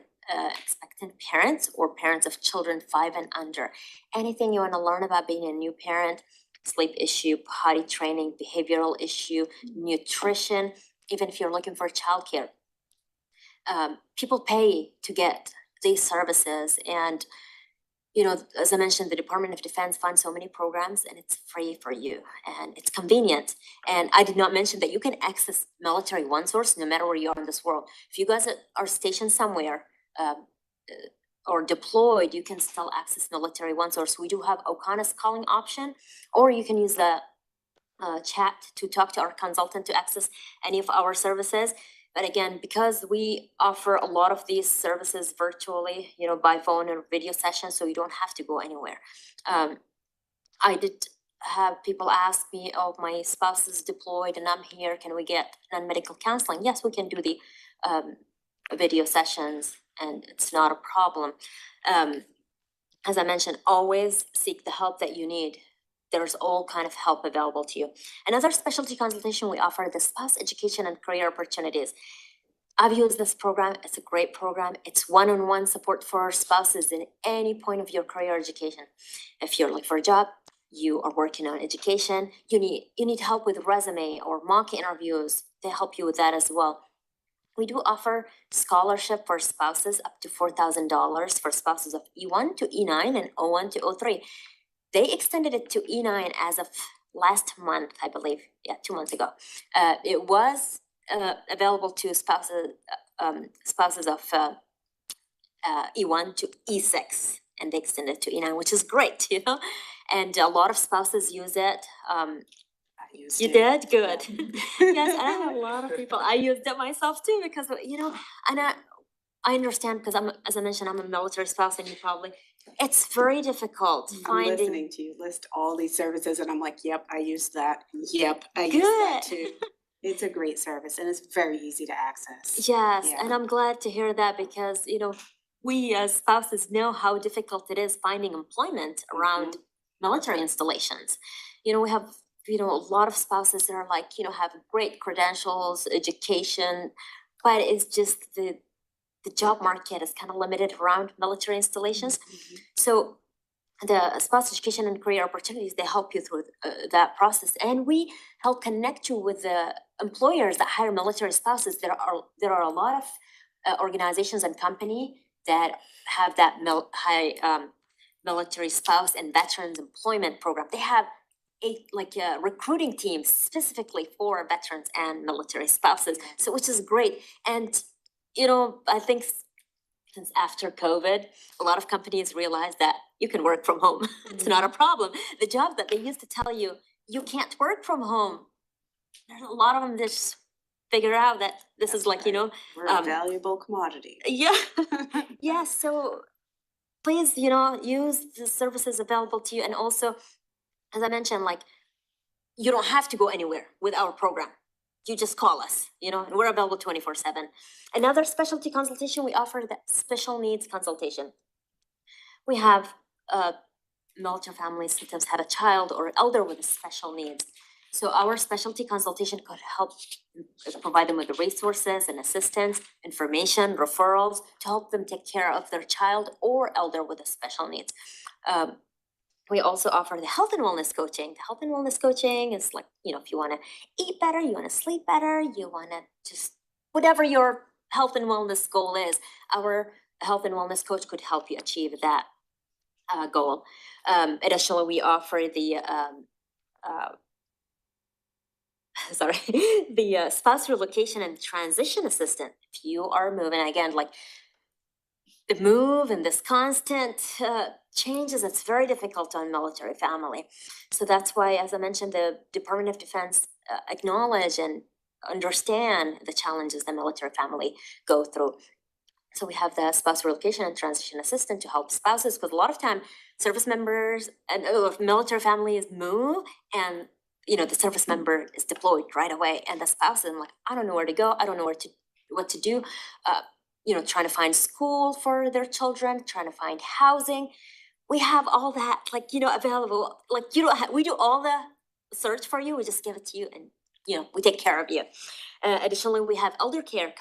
expectant parents or parents of children 5 and under. Anything you want to learn about being a new parent, sleep issue, potty training, behavioral issue, nutrition, even if you're looking for childcare. People pay to get these services, and as I mentioned, the Department of Defense funds so many programs, and it's free for you and it's convenient. And I did not mention that you can access Military OneSource no matter where you are in this world. If you guys are stationed somewhere or deployed, you can still access Military OneSource. We do have O'Connor's calling option, or you can use the chat to talk to our consultant to access any of our services. But again, because we offer a lot of these services virtually, by phone or video sessions, so you don't have to go anywhere. I did have people ask me, oh, my spouse is deployed and I'm here, can we get non-medical counseling? Yes, we can do the video sessions, and it's not a problem. As I mentioned, always seek the help that you need. There's all kind of help available to you. Another specialty consultation we offer, the spouse education and career opportunities. I've used this program. It's a great program. It's one-on-one support for spouses in any point of your career education. If you're looking for a job, you are working on education, you need help with resume or mock interviews, they help you with that as well. We do offer scholarship for spouses up to $4,000 for spouses of E1 to E9 and O1 to O3. They extended it to E9 as of last month, I believe. Yeah, 2 months ago. It was available to spouses of E1 to E6, and they extended it to E9, which is great, And a lot of spouses use it. You did? Good. Yes, I have a lot of people. I used it myself too because, and I understand because as I mentioned, I'm a military spouse, and it's very difficult I'm finding. listening to you list all these services and I'm like, yep, I use that. Yep, I use that too. It's a great service and it's very easy to access. Yes, Yeah. and I'm glad to hear that because, we as spouses know how difficult it is finding employment around military installations. We have, a lot of spouses that are like, have great credentials, education, but it's just the job market is kind of limited around military installations. So the spouse education and career opportunities, they help you through that process. And we help connect you with the employers that hire military spouses. There are a lot of organizations and company that have that high military spouse and veterans employment program. They have a recruiting team specifically for veterans and military spouses. So which is great. And I think since after COVID, a lot of companies realize that you can work from home. It's not a problem. The job that they used to tell you, you can't work from home. There's a lot of them that just figure out that this is like, We're a valuable commodity. Yeah. Yeah, so please, use the services available to you. And also, as I mentioned, you don't have to go anywhere with our program. You just call us, and we're available 24/7. Another specialty consultation we offer, the special needs consultation. We have military families sometimes have a child or elder with special needs. So our specialty consultation could help provide them with the resources and assistance, information, referrals to help them take care of their child or elder with the special needs. We also offer the health and wellness coaching. The health and wellness coaching is like, if you wanna eat better, you wanna sleep better, you wanna just, whatever your health and wellness goal is, our health and wellness coach could help you achieve that goal. Additionally, we offer the sorry, the spouse relocation and transition assistant. If you are moving, again, like the move and this constant changes, it's very difficult on military family. So that's why, as I mentioned, the Department of Defense acknowledge and understand the challenges the military family go through. So we have the spouse relocation and transition assistant to help spouses, because a lot of time service members and military families move, and the service member is deployed right away, and the spouse is like, I don't know where to go, I don't know what to do. Trying to find school for their children, trying to find housing. We have all that, available. Like, we do all the search for you. We just give it to you, and we take care of you. Additionally, we have elder care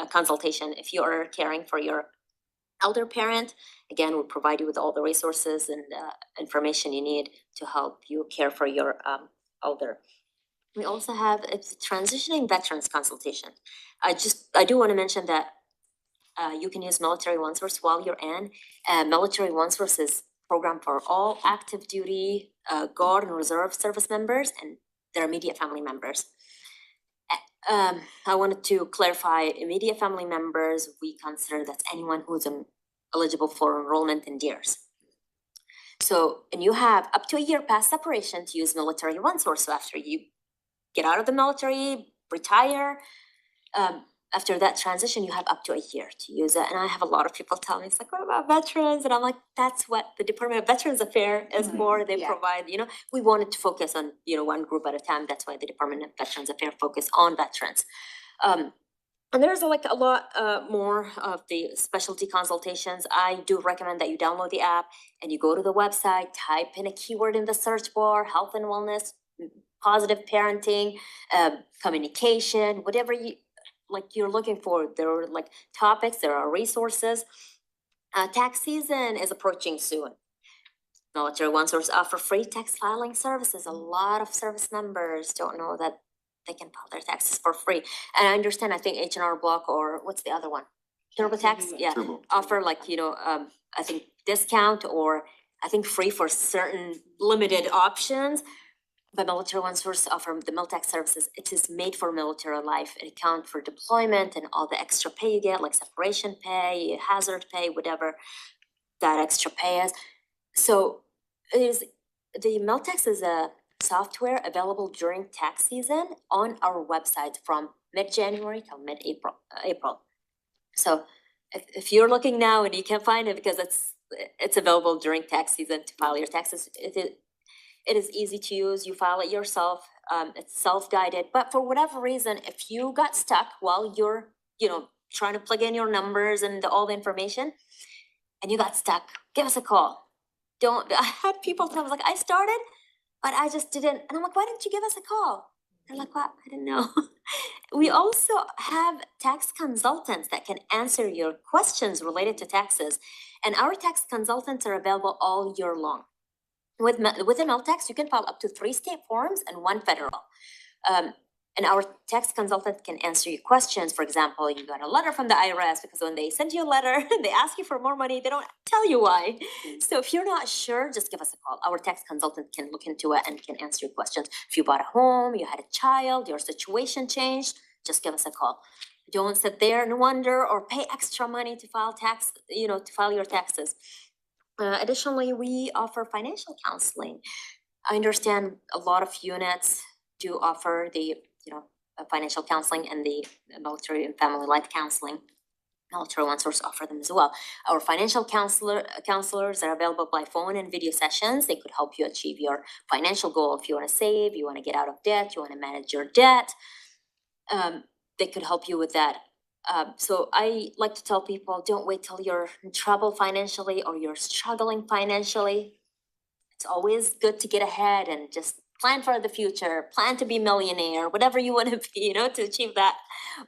consultation. If you are caring for your elder parent, again, we provide you with all the resources and information you need to help you care for your elder. We also have a transitioning veterans consultation. I do want to mention that you can use Military OneSource while you're in. Military OneSource is program for all active duty, Guard and Reserve service members and their immediate family members. I wanted to clarify, immediate family members, we consider that's anyone who's eligible for enrollment in DEERS. So, and you have up to a year past separation to use Military OneSource. So after you get out of the military, retire, after that transition, you have up to a year to use it. And I have a lot of people tell me, it's like, what about veterans? And I'm like, that's what the Department of Veterans Affairs is for. They provide, we wanted to focus on, one group at a time. That's why the Department of Veterans Affairs focus on veterans. And there's a lot more of the specialty consultations. I do recommend that you download the app and you go to the website, type in a keyword in the search bar, health and wellness, positive parenting, communication, whatever you're looking for. There are topics, there are resources. Tax season is approaching soon. Military OneSource offer free tax filing services. A lot of service members don't know that they can file their taxes for free. And I understand, I think H&R Block, or what's the other one? TurboTax, yeah, offer I think discount, or I think free for certain limited options. But Military OneSource offer the MilTax services. It is made for military life. It accounts for deployment and all the extra pay you get, like separation pay, hazard pay, whatever that extra pay is. So the MilTax is a software available during tax season on our website from mid-January till mid-April. So if you're looking now and you can't find it because it's available during tax season to file your taxes, it is easy to use. You file it yourself. It's self-guided. But for whatever reason, if you got stuck while you're, trying to plug in your numbers and all the information, and you got stuck, give us a call. I had people tell me, I started, but I just didn't. And I'm like, why didn't you give us a call? They're like, what? I didn't know. We also have tax consultants that can answer your questions related to taxes. And our tax consultants are available all year long. With the MilTax, you can file up to 3 state forms and 1 federal. And our tax consultant can answer your questions. For example, you got a letter from the IRS, because when they send you a letter, they ask you for more money, they don't tell you why. So if you're not sure, just give us a call. Our tax consultant can look into it and can answer your questions. If you bought a home, you had a child, your situation changed, just give us a call. Don't sit there and wonder or pay extra money to file to file your taxes. Additionally, we offer financial counseling. I understand a lot of units do offer the, financial counseling and the military and family life counseling. Military OneSource offer them as well. Our financial counselors are available by phone and video sessions. They could help you achieve your financial goal. If you want to save, you want to get out of debt, you want to manage your debt, they could help you with that. So I like to tell people, don't wait till you're in trouble financially or you're struggling financially. It's always good to get ahead and just plan for the future, plan to be millionaire, whatever you want to be, you know, to achieve that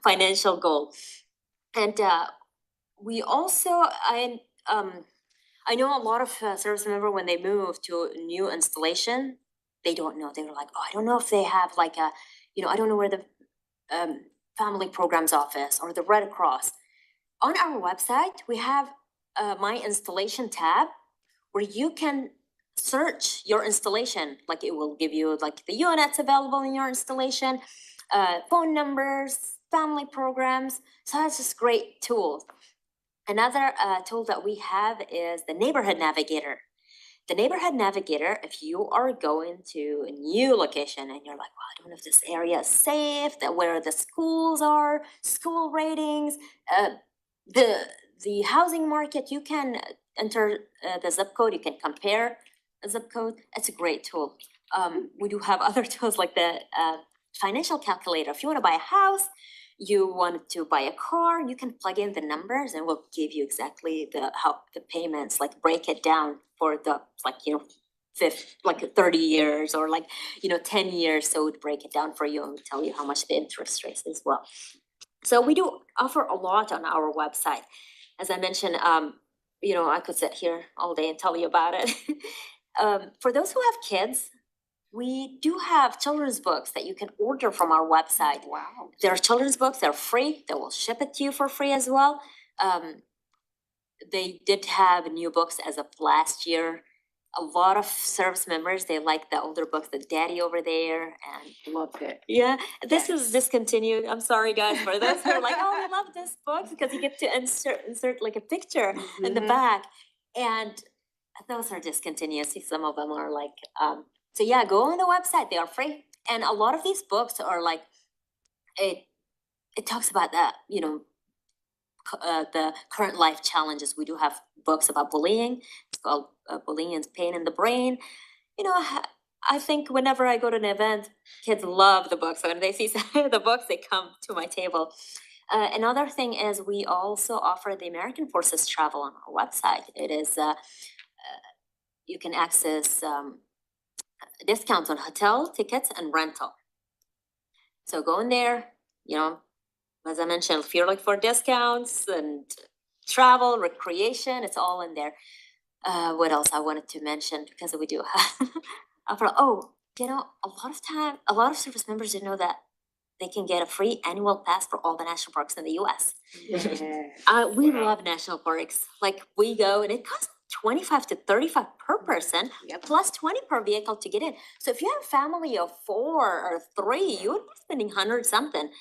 financial goal. And we also, I know a lot of service member when they move to a new installation, they don't know. They were like, oh, I don't know if they have like a, you know, I don't know where the family programs office or the Red Cross. On our website, we have my installation tab where you can search your installation. Like it will give you like the units available in your installation, phone numbers, family programs. So that's just great tool. Another tool that we have is the Neighborhood Navigator. The Neighborhood Navigator, if you are going to a new location and you're like, well, I don't know if this area is safe, that where the schools are, school ratings, the housing market, you can enter the zip code, you can compare a zip code. It's a great tool. We do have other tools like the financial calculator. If you want to buy a house, you want to buy a car, you can plug in the numbers and we'll give you exactly how the payments, like break it down for the, like, you know, 30 years or like, you know, 10 years. So it would break it down for you and tell you how much the interest rate is as well. So we do offer a lot on our website. As I mentioned, you know, I could sit here all day and tell you about it. For those who have kids, we do have children's books that you can order from our website. Wow. There are children's books, they're free, they will ship it to you for free as well. They did have new books as of last year. A lot of service members, they like the older books, the Daddy Over There, and Loved it. yeah, this is discontinued. I'm sorry, guys, for those who are like, oh, I love this book, because you get to insert like a picture in the back, and those are discontinued. See, some of them are like, so yeah, go on the website, they are free. And a lot of these books are like, it talks about that, you know, the current life challenges. We do have books about bullying. It's called Bullying and Pain in the Brain. You know, I think whenever I go to an event, kids love the books. So when they see the books, they come to my table. Another thing is we also offer the American Forces Travel on our website. It is, you can access discounts on hotel tickets and rental. So go in there, you know, as I mentioned, if you're looking for discounts and travel, recreation, it's all in there. What else I wanted to mention, because we do have, you know, a lot of service members didn't know that they can get a free annual pass for all the national parks in the US. Yeah. We love national parks. Like we go and it costs 25 to 35 per person, Yep. plus 20 per vehicle to get in. So if you have a family of 4 or 3, you would be spending 100 something.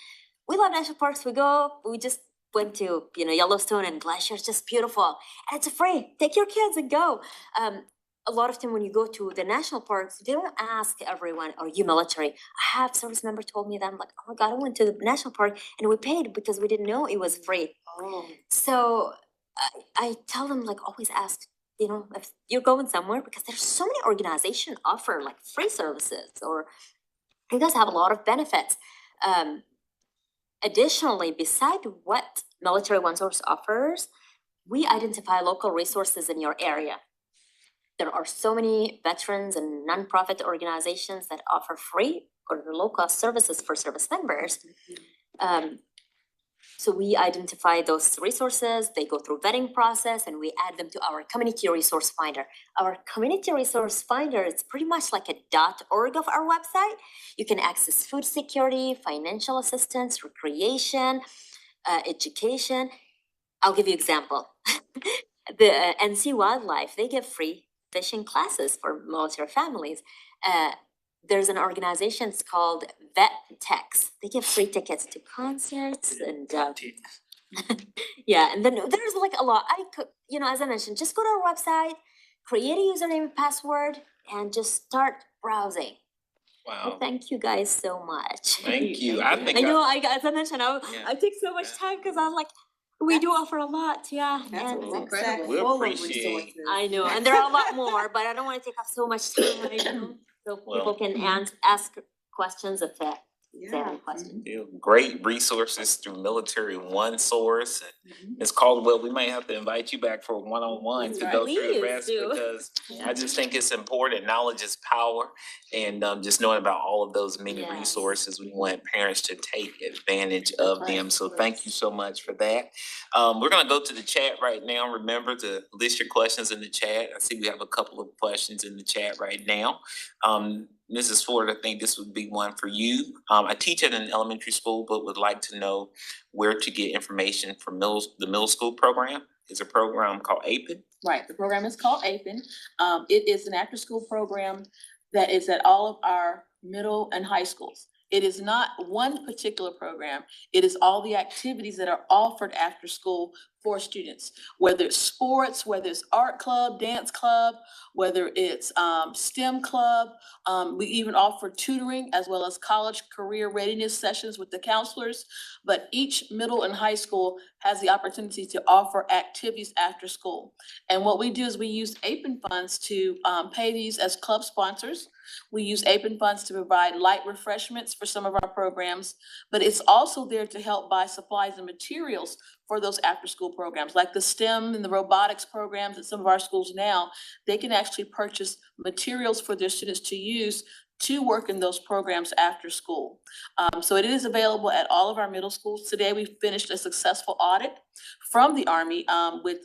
We love national parks. We just went to, you know, Yellowstone and Glacier. It's just beautiful. And it's free. Take your kids and go. A lot of time when you go to the national parks, they don't ask everyone, are you military? I have service member told me that. I'm like, oh my God, I went to the national park and we paid because we didn't know it was free. Oh. So I tell them, like, always ask, you know, if you're going somewhere, because there's so many organizations offer like free services, or it does have a lot of benefits. Additionally, beside what Military OneSource offers, we identify local resources in your area. There are so many veterans and nonprofit organizations that offer free or low-cost services for service members. So we identify those resources, they go through vetting process, and we add them to our community resource finder. Our community resource finder is pretty much like a .org of our website. You can access food security, financial assistance, recreation, education. I'll give you an example. The NC Wildlife, they give free fishing classes for military families. There's an organization, it's called Vet Techs. They give free tickets to concerts and yeah, and then there's like a lot. You know, as I mentioned, just go to our website, create a username and password, and just start browsing. Wow. Well, thank you guys so much. Thank you. I think I know, as I mentioned, Yeah. I take so much time because I'm like, we do offer a lot, yeah. That's and- a website We full of appreciate- resources. I know, and there are a lot more, but I don't want to take up so much time, you know, so Well- people can ask questions if family question. Yeah, great resources through Military One Source. And Ms. Caldwell, we might have to invite you back for a one-on-one That's to right. go through the Please rest do. because I just think it's important. Knowledge is power. And just knowing about all of those many Yes. resources, we want parents to take advantage of right. them. So thank you so much for that. We're gonna go to the chat right now. Remember to list your questions in the chat. I see we have a couple of questions in the chat right now. Mrs. Ford, I think this would be one for you. I teach at an elementary school, but would like to know where to get information for the middle school program. It's a program called APEN. Right, the program is called APEN. It is an after-school program that is at all of our middle and high schools. It is not one particular program. It is all the activities that are offered after school for students, whether it's sports, whether it's art club, dance club, whether it's STEM club. We even offer tutoring as well as college career readiness sessions with the counselors. But each middle and high school has the opportunity to offer activities after school. And what we do is we use APEN funds to pay these as club sponsors. We use APEN funds to provide light refreshments for some of our programs, but it's also there to help buy supplies and materials for those after-school programs, like the STEM and the robotics programs at some of our schools now. They can actually purchase materials for their students to use to work in those programs after school. So it is available at all of our middle schools. Today, we finished a successful audit from the Army with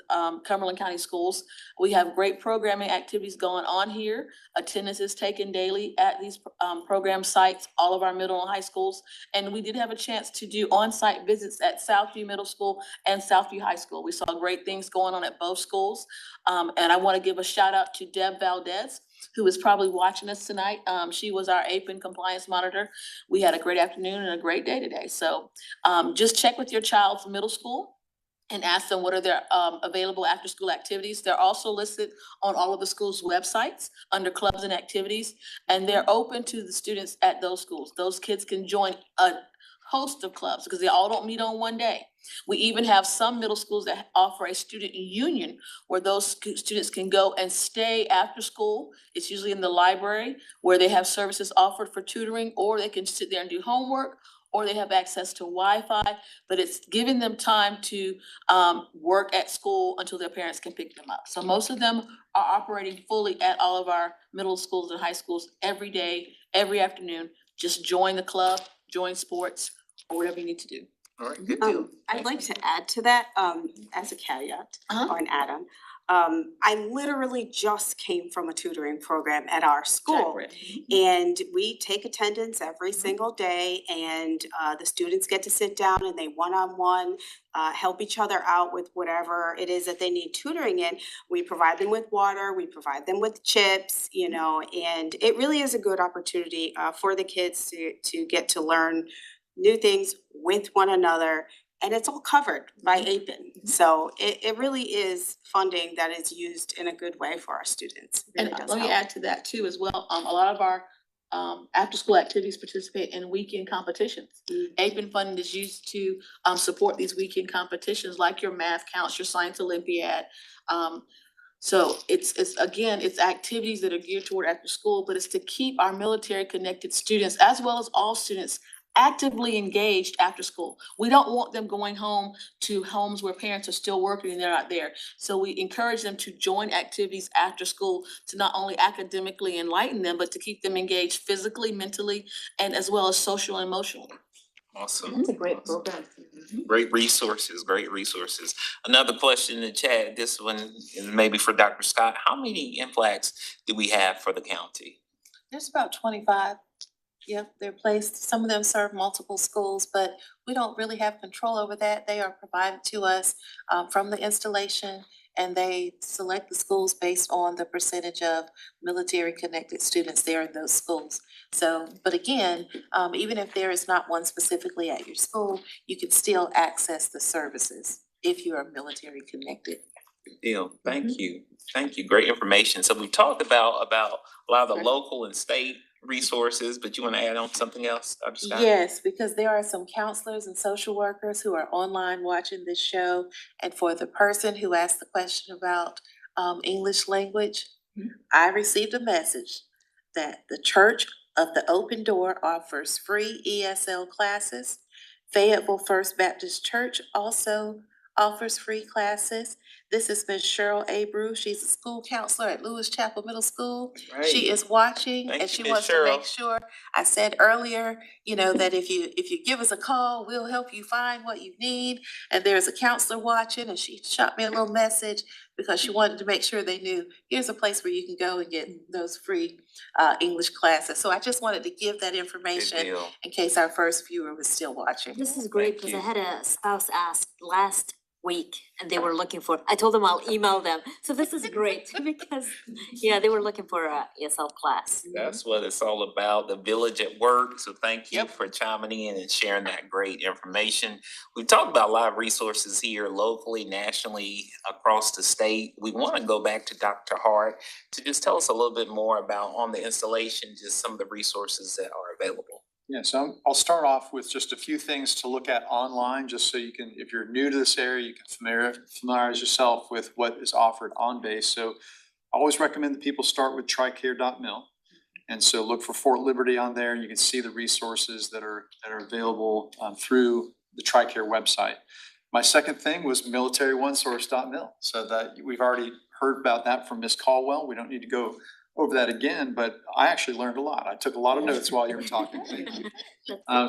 Cumberland County Schools. We have great programming activities going on here. Attendance is taken daily at these program sites, all of our middle and high schools. And we did have a chance to do on-site visits at Southview Middle School and Southview High School. We saw great things going on at both schools. And I want to give a shout out to Deb Valdez, who is probably watching us tonight. She was our APEN compliance monitor. We had a great afternoon and a great day today. So just check with your child's middle school and ask them what are their available after-school activities. They're also listed on all of the schools' websites under clubs and activities, and they're open to the students at those schools. Those kids can join a host of clubs because they all don't meet on one day. We even have some middle schools that offer a student union where those students can go and stay after school. It's usually in the library where they have services offered for tutoring, or they can sit there and do homework, or they have access to Wi-Fi, but it's giving them time to work at school until their parents can pick them up. So most of them are operating fully at all of our middle schools and high schools every day, every afternoon. Just join the club, join sports, or whatever you need to do. All right, good deal. I'd like to add to that, as a caveat or an add-on. I literally just came from a tutoring program at our school. And we take attendance every single day, and the students get to sit down and they one-on-one help each other out with whatever it is that they need tutoring in. We provide them with water, we provide them with chips, you know, and it really is a good opportunity for the kids to get to learn new things with one another. And it's all covered by APEN. So it really is funding that is used in a good way for our students. It And really does let me help. add to that too as well. A lot of our after-school activities participate in weekend competitions. APEN funding is used to support these weekend competitions like your math counts, your science Olympiad. So it's again, it's activities that are geared toward after school, but it's to keep our military connected students as well as all students actively engaged after school. We don't want them going home to homes where parents are still working and they're not there. So we encourage them to join activities after school to not only academically enlighten them, but to keep them engaged physically, mentally, and as well as social and emotionally. Awesome. It's a great Awesome. program. Great resources, great resources. Another question in the chat, this one is maybe for Dr. Scott. How many MFLAGs do we have for the county? There's about 25. Yep, they're placed, some of them serve multiple schools, but we don't really have control over that. They are provided to us from the installation, and they select the schools based on the percentage of military-connected students there in those schools. So, but again, even if there is not one specifically at your school, you can still access the services if you are military-connected. Good deal. Thank you. Thank you. Great information. So we talked about a lot of the local and state resources, but you want to add on something else, Dr. Scott? Yes, because there are some counselors and social workers who are online watching this show. And for the person who asked the question about English language, I received a message that the church of the Open Door offers free ESL classes. Fayetteville First Baptist Church also offers free classes. This is Miss Cheryl Abreu. She's a school counselor at Lewis Chapel Middle School. She is watching Thank and you, she Miss wants to make Cheryl. sure, I said earlier, that if you give us a call, we'll help you find what you need. And there's a counselor watching and she shot me a little message because she wanted to make sure they knew, here's a place where you can go and get those free English classes. So I just wanted to give that Good information deal. in case our first viewer was still watching. This is great Thank because I you. had a spouse ask last week and they were looking for, I told them I'll email them. So this is great because, yeah, they were looking for a ESL class. That's what it's all about, the village at work. So thank you Yep. for chiming in and sharing that great information. We talked about a lot of resources here locally, nationally, across the state. We want to go back to Dr. Hart to just tell us a little bit more about on the installation, just some of the resources that are available. Yeah, so I'll start off with just a few things to look at online, just so you can, if you're new to this area, you can familiarize yourself with what is offered on base. So I always recommend that people start with tricare.mil. And so look for Fort Liberty on there, and you can see the resources that are available through the TRICARE website. My second thing was militaryonesource.mil. So that we've already heard about that from Ms. Caldwell. We don't need to go over that again, but I actually learned a lot. I took a lot of notes while you were talking. Thank you.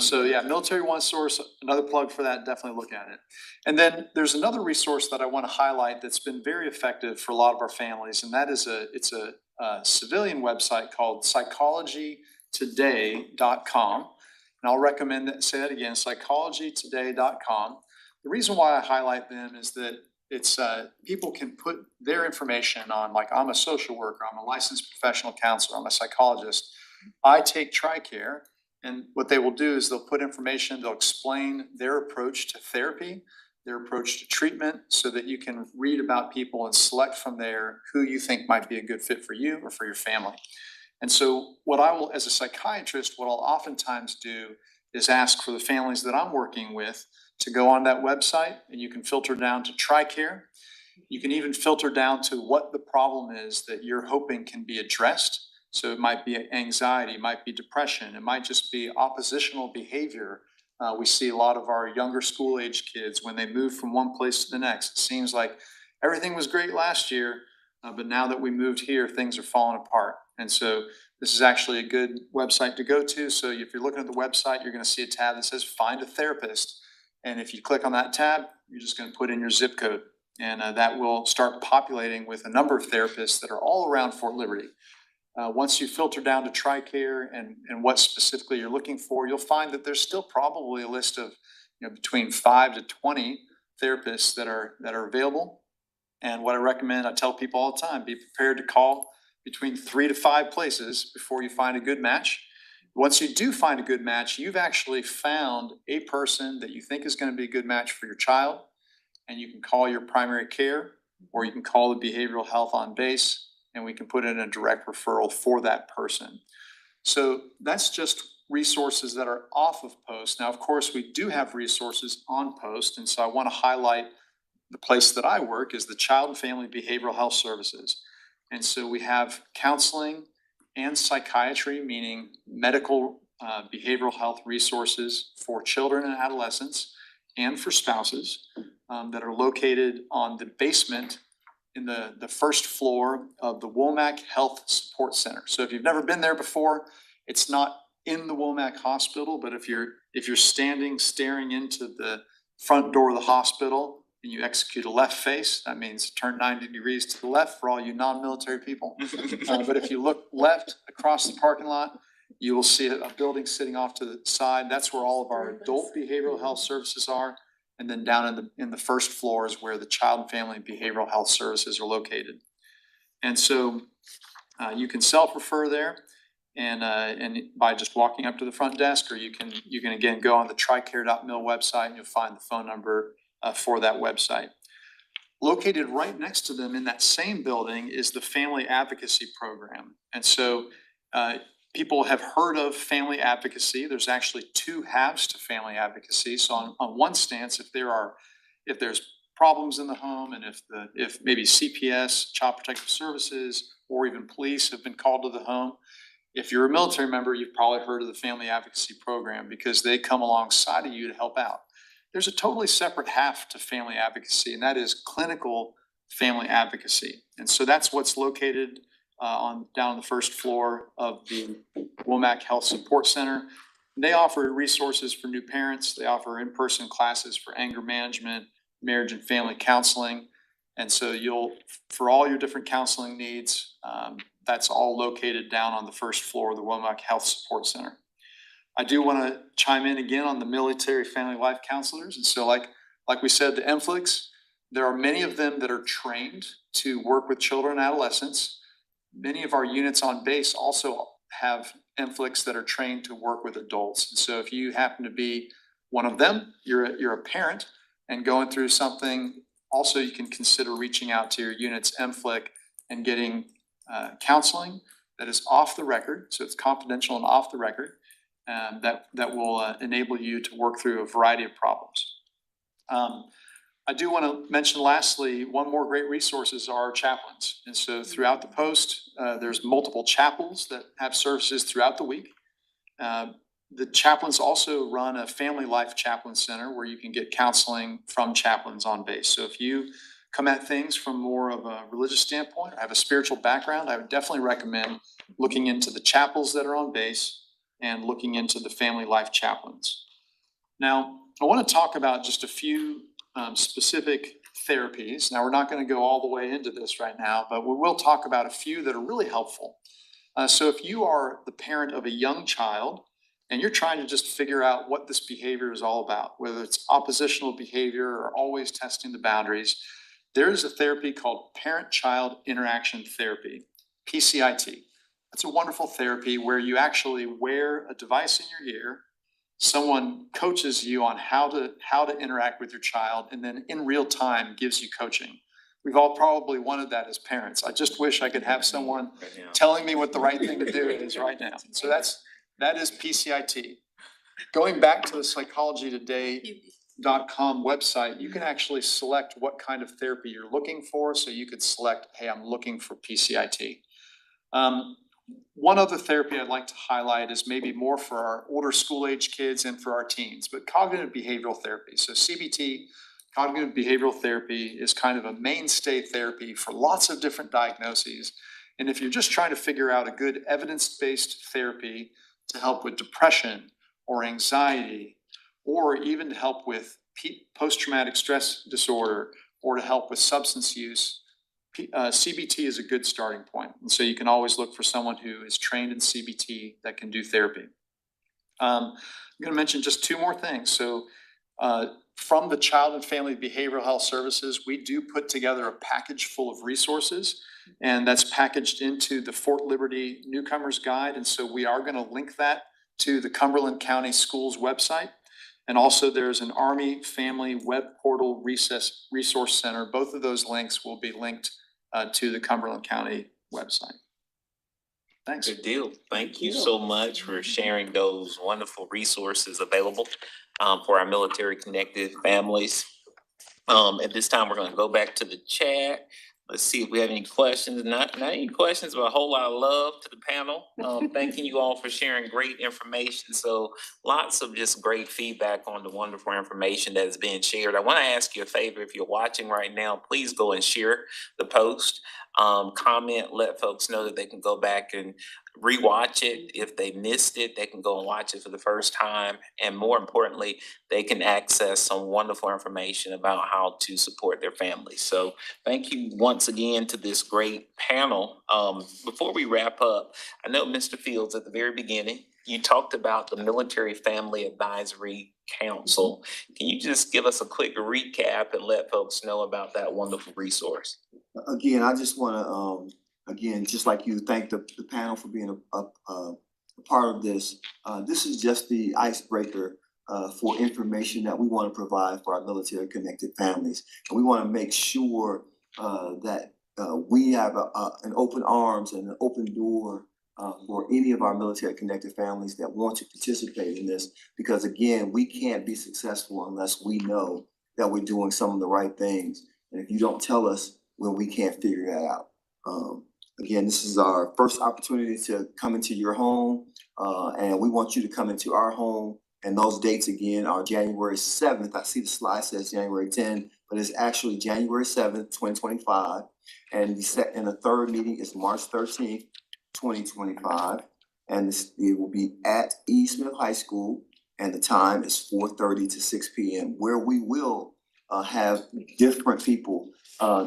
So yeah, Military One Source, another plug for that, definitely look at it. And then there's another resource that I want to highlight that's been very effective for a lot of our families, and that is it's a civilian website called psychologytoday.com. And I'll recommend that, say that again, psychologytoday.com. The reason why I highlight them is that it's people can put their information on, like, I'm a social worker, I'm a licensed professional counselor, I'm a psychologist. I take TRICARE, and what they will do is they'll put information, they'll explain their approach to therapy, their approach to treatment, so that you can read about people and select from there who you think might be a good fit for you or for your family. And so what I will, as a psychiatrist, what I'll oftentimes do is ask for the families that I'm working with to go on that website, and you can filter down to TRICARE. You can even filter down to what the problem is that you're hoping can be addressed. So it might be anxiety, it might be depression, it might just be oppositional behavior. We see a lot of our younger school age kids, when they move from one place to the next, it seems like everything was great last year, but now that we moved here, things are falling apart. And so this is actually a good website to go to. So if you're looking at the website, you're going to see a tab that says Find a Therapist. And if you click on that tab, you're just going to put in your zip code, and that will start populating with a number of therapists that are all around Fort Liberty. Once you filter down to TRICARE and what specifically you're looking for, you'll find that there's still probably a list of between 5 to 20 therapists that are available. And what I recommend, I tell people all the time, be prepared to call between 3 to 5 places before you find a good match. Once you do find a good match, you've actually found a person that you think is going to be a good match for your child, and you can call your primary care, or you can call the behavioral health on base, and we can put in a direct referral for that person. So that's just resources that are off of post. Now, of course, we do have resources on post, and so I want to highlight the place that I work is the Child and Family Behavioral Health Services. And so we have counseling and psychiatry, meaning medical behavioral health resources for children and adolescents and for spouses that are located on the basement in the first floor of the Womack Health Support Center. So if you've never been there before, it's not in the Womack Hospital, but if you're staring into the front door of the hospital and you execute a left face, that means turn 90 degrees to the left for all you non-military people. But if you look left across the parking lot, you will see a building sitting off to the side. That's where all of our adult behavioral health services are. And then down in the first floor is where the Child and Family Behavioral Health Services are located. And so you can self-refer there, and by just walking up to the front desk, or you can again go on the tricare.mil website, and you'll find the phone number for that website. Located right next to them in that same building is the Family Advocacy Program. And so people have heard of family advocacy. There's actually 2 halves to family advocacy. So on one stance, if there's problems in the home, and if maybe CPS, Child Protective Services, or even police have been called to the home, If you're a military member, you've probably heard of the Family Advocacy Program because they come alongside of you to help out. There's a totally separate half to family advocacy, and that is clinical family advocacy. And so that's what's located down on the first floor of the Womack Health Support Center. They offer resources for new parents. They offer in-person classes for anger management, marriage and family counseling. And so for all your different counseling needs, that's all located down on the first floor of the Womack Health Support Center. I do want to chime in again on the military family life counselors. And so like we said, the MFLCs, there are many of them that are trained to work with children and adolescents. Many of our units on base also have MFLCs that are trained to work with adults. And so if you happen to be one of them, you're a parent and going through something, also you can consider reaching out to your unit's MFLC and getting counseling that is off the record. So it's confidential and off the record. That will enable you to work through a variety of problems. I do want to mention lastly, one more great resource is our chaplains. And so throughout the post, there's multiple chapels that have services throughout the week. The chaplains also run a family life chaplain center where you can get counseling from chaplains on base. So if you come at things from more of a religious standpoint, or have a spiritual background, I would definitely recommend looking into the chapels that are on base and looking into the family life chaplains. Now, I want to talk about just a few specific therapies. Now, we're not going to go all the way into this right now, but we will talk about a few that are really helpful. So if you are the parent of a young child and you're trying to just figure out what this behavior is all about, whether it's oppositional behavior or always testing the boundaries, there is a therapy called Parent-Child Interaction Therapy, PCIT. It's a wonderful therapy where you actually wear a device in your ear. Someone coaches you on how to interact with your child, and then in real time gives you coaching. We've all probably wanted that as parents. I just wish I could have someone telling me what the right thing to do is right now. So that is PCIT. Going back to the psychologytoday.com website, you can actually select what kind of therapy you're looking for. So you could select, hey, I'm looking for PCIT. One other therapy I'd like to highlight is maybe more for our older school age kids and for our teens, but cognitive behavioral therapy. So CBT, cognitive behavioral therapy, is kind of a mainstay therapy for lots of different diagnoses. And if you're just trying to figure out a good evidence-based therapy to help with depression or anxiety, or even to help with post-traumatic stress disorder, or to help with substance use, CBT is a good starting point. And so you can always look for someone who is trained in CBT that can do therapy. I'm going to mention just two more things. So from the Child and Family Behavioral Health Services, we do put together a package full of resources, and that's packaged into the Fort Liberty Newcomers Guide. And so we are going to link that to the Cumberland County Schools website. And also there's an Army Family Web Portal Resource Center. Both of those links will be linked to the Cumberland County website. Thanks. Good deal. Thank you so much for sharing those wonderful resources available for our military connected families. At this time, we're going to go back to the chat. Let's see if we have any questions. Not any questions, but a whole lot of love to the panel. Thanking you all for sharing great information. So lots of just great feedback on the wonderful information that is being shared. I want to ask you a favor. If you're watching right now, please go and share the post. Comment, let folks know that they can go back and rewatch it. If they missed it, they can go and watch it for the first time. And more importantly, they can access some wonderful information about how to support their families. So thank you once again to this great panel. Before we wrap up, I know Mr. Fields, at the very beginning, you talked about the Military Family Advisory Council. Can you just give us a quick recap and let folks know about that wonderful resource? Again, I just want to, again, just like you, thank the panel for being a part of this. This is just the icebreaker for information that we want to provide for our military connected families. And we want to make sure that we have an open arms and an open door for any of our military connected families that want to participate in this. Because again, we can't be successful unless we know that we're doing some of the right things. And if you don't tell us, well, we can't figure that out. Again, this is our first opportunity to come into your home, and we want you to come into our home. And those dates again are January 7th. I see the slide says January 10th, but it's actually January 7th, 2025. And the third meeting is March 13th, 2025. And it will be at E. Smith High School, and the time is 4:30 to 6 p.m., where we will have different people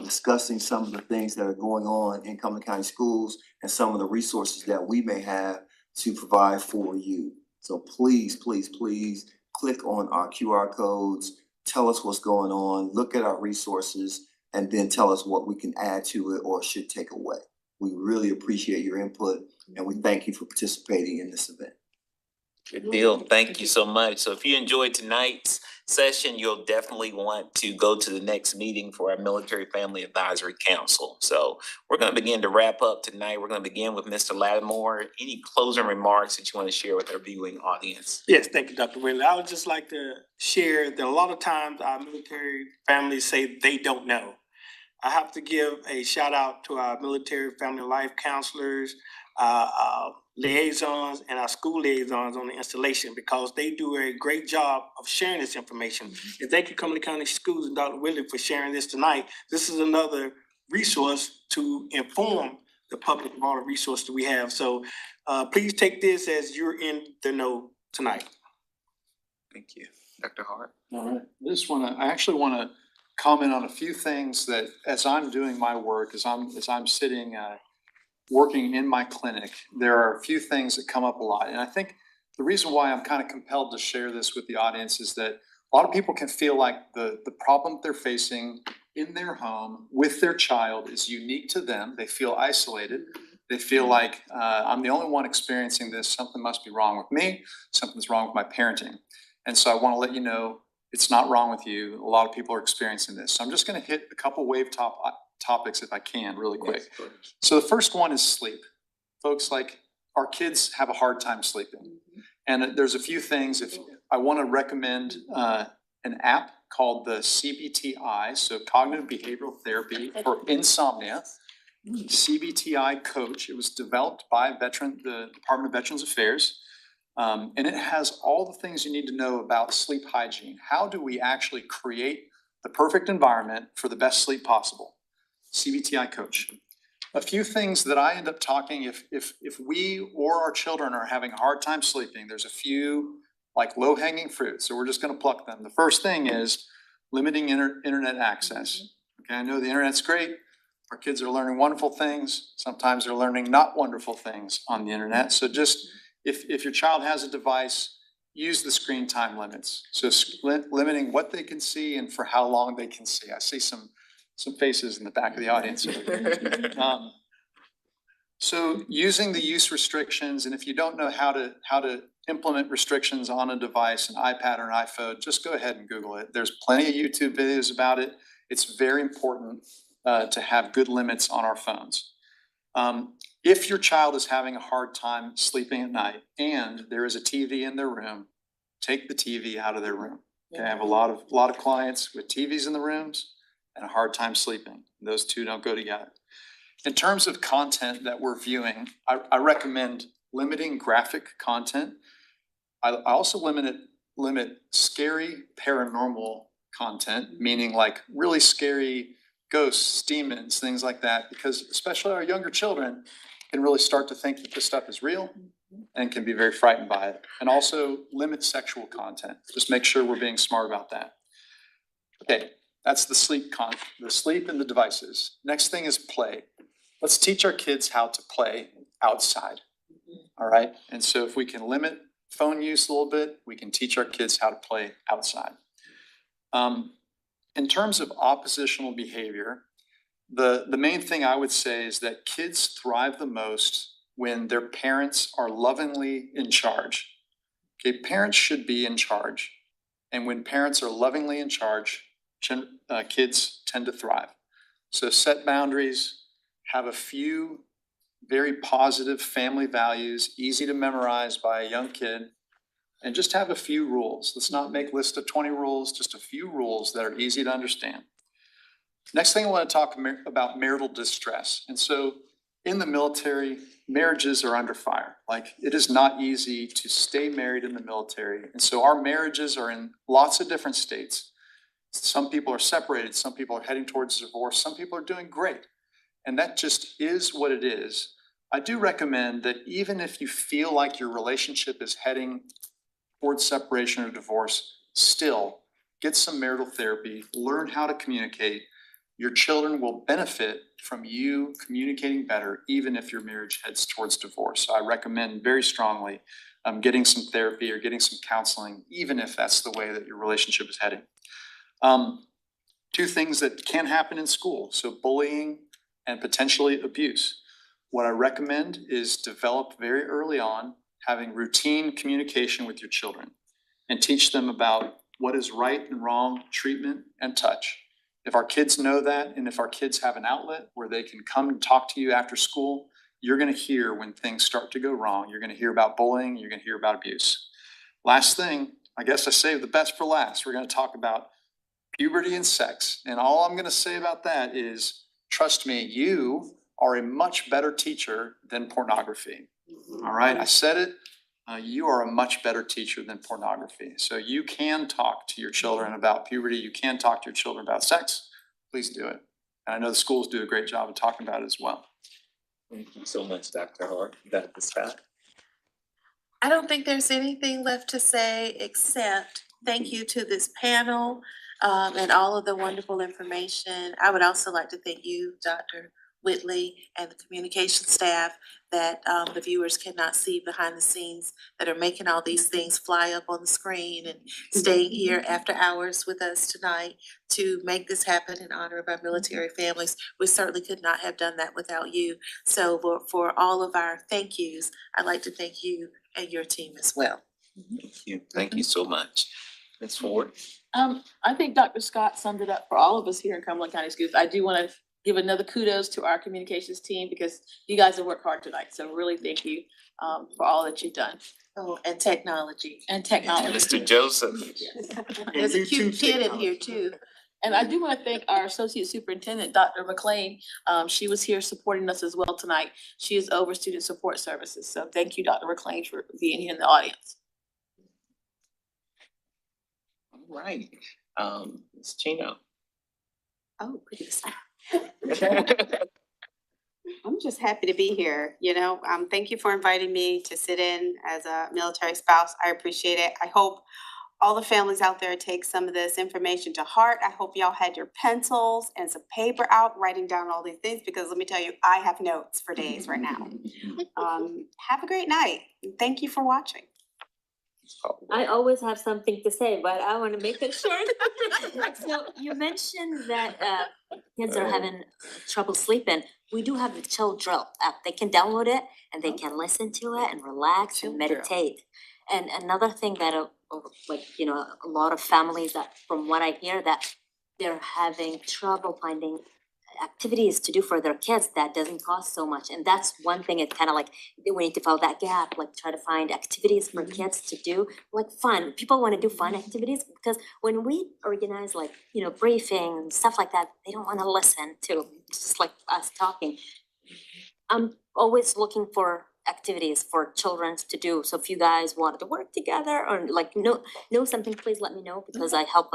discussing some of the things that are going on in Cumberland County Schools and some of the resources that we may have to provide for you. So please, please, please click on our QR codes, tell us what's going on, look at our resources, and then tell us what we can add to it or should take away. We really appreciate your input, and we thank you for participating in this event. Good deal. Thank you so much. So if you enjoyed tonight's session, you'll definitely want to go to the next meeting for our Military Family Advisory Council. So we're going to begin to wrap up tonight. We're going to begin with Mr. Lattimore. Any closing remarks that you want to share with our viewing audience? Yes, thank you, Dr. Whitley. I would just like to share that a lot of times our military families say they don't know. I have to give a shout out to our military family life counselors, liaisons, and our school liaisons on the installation, because they do a great job of sharing this information. And thank you, Cumberland County Schools and Dr. Whitley, for sharing this tonight. This is another resource to inform the public of all the resources we have. So please take this as you're in the know tonight. Thank you. Dr. Hart? All right. I actually want to comment on a few things that, as I'm doing my work, as I'm sitting working in my clinic, there are a few things that come up a lot. And I think the reason why I'm kind of compelled to share this with the audience is that a lot of people can feel like the problem they're facing in their home with their child is unique to them. They feel isolated. They feel like I'm the only one experiencing this. Something must be wrong with me. Something's wrong with my parenting. And so I want to let you know it's not wrong with you. A lot of people are experiencing this. So I'm just going to hit a couple topics if I can really quick. Yes, so the first one is sleep. Folks, like our kids have a hard time sleeping. And there's a few things. If I want to recommend an app called the CBTI, so Cognitive Behavioral Therapy for Insomnia, CBTI Coach. It was developed by the Department of Veterans Affairs. And it has all the things you need to know about sleep hygiene. How do we actually create the perfect environment for the best sleep possible? CBTI Coach. A few things that I end up talking, if we or our children are having a hard time sleeping, there's a few like low-hanging fruit. So we're just going to pluck them. The first thing is limiting internet access. Okay, I know the internet's great. Our kids are learning wonderful things. Sometimes they're learning not wonderful things on the internet. So just if your child has a device, use the screen time limits. So limiting what they can see and for how long they can see. I see some faces in the back of the audience. So using the use restrictions, and if you don't know how to implement restrictions on a device, an iPad or an iPhone, just go ahead and Google it. There's plenty of YouTube videos about it. It's very important to have good limits on our phones. If your child is having a hard time sleeping at night and there is a TV in their room, take the TV out of their room. Okay, I have a lot of clients with TVs in the rooms and a hard time sleeping. Those two don't go together. In terms of content that we're viewing, I recommend limiting graphic content. I also limit scary paranormal content, meaning like really scary ghosts, demons, things like that, because especially our younger children can really start to think that this stuff is real and can be very frightened by it. And also limit sexual content. Just make sure we're being smart about that. Okay, that's the sleep and the devices. Next thing is play. Let's teach our kids how to play outside. All right. And so if we can limit phone use a little bit, we can teach our kids how to play outside. In terms of oppositional behavior, the main thing I would say is that kids thrive the most when their parents are lovingly in charge. Okay, parents should be in charge. And when parents are lovingly in charge, kids tend to thrive. So set boundaries, have a few very positive family values, easy to memorize by a young kid, and just have a few rules. Let's not make a list of 20 rules, just a few rules that are easy to understand. Next thing I want to talk about marital distress. And so in the military, marriages are under fire. Like, it is not easy to stay married in the military. And so our marriages are in lots of different states. Some people are separated, some people are heading towards divorce, some people are doing great. And that just is what it is. I do recommend that even if you feel like your relationship is heading towards separation or divorce, still get some marital therapy, learn how to communicate. Your children will benefit from you communicating better, even if your marriage heads towards divorce. So I recommend very strongly getting some therapy or getting some counseling, even if that's the way that your relationship is heading. Two things that can happen in school, so bullying and potentially abuse. What I recommend is develop very early on having routine communication with your children and teach them about what is right and wrong, treatment and touch. If our kids know that, and if our kids have an outlet where they can come and talk to you after school, you're gonna hear when things start to go wrong. You're gonna hear about bullying, you're gonna hear about abuse. Last thing, I guess I saved the best for last. We're gonna talk about puberty and sex. And all I'm gonna say about that is, trust me, you are a much better teacher than pornography. All right, I said it. You are a much better teacher than pornography. So you can talk to your children about puberty. You can talk to your children about sex. Please do it. And I know the schools do a great job of talking about it as well. Thank you so much, Dr. Hart. Dr. Scott. I don't think there's anything left to say except thank you to this panel and all of the wonderful information. I would also like to thank you, Dr. Whitley, and the communication staff that the viewers cannot see behind the scenes that are making all these things fly up on the screen and staying here after hours with us tonight to make this happen in honor of our military families. We certainly could not have done that without you. So for all of our thank yous, I'd like to thank you and your team as well. Thank you so much. Ms. Ford? I think Dr. Scott summed it up for all of us here in Cumberland County Schools. I do want to give another kudos to our communications team because you guys have worked hard tonight. So really thank you for all that you've done. Oh, and technology. And technology. Mr. Joseph? There's a cute kid in here too. And I do want to thank our Associate Superintendent, Dr. McLean. She was here supporting us as well tonight. She is over Student Support Services. So thank you, Dr. McLean, for being here in the audience. All right, Ms. Chino. Oh, goodness. I'm just happy to be here, you know, thank you for inviting me to sit in as a military spouse. I appreciate it. I hope all the families out there take some of this information to heart. I hope y'all had your pencils and some paper out, writing down all these things, because let me tell you, I have notes for days right now. Have a great night. Thank you for watching. I always have something to say, but I want to make it short. So you mentioned that kids are having trouble sleeping. We do have the Chill Drill app. They can download it and they can listen to it and relax and meditate. And another thing that like, you know, a lot of families that, from what I hear, that they're having trouble finding activities to do for their kids that doesn't cost so much. And that's one thing. It's kind of like we need to fill that gap, like try to find activities for kids to do, like fun. People want to do fun activities because when we organize, like, you know, briefing and stuff like that, they don't want to listen to just like us talking. I'm always looking for activities for children to do. So if you guys wanted to work together or like know something, please let me know, because I help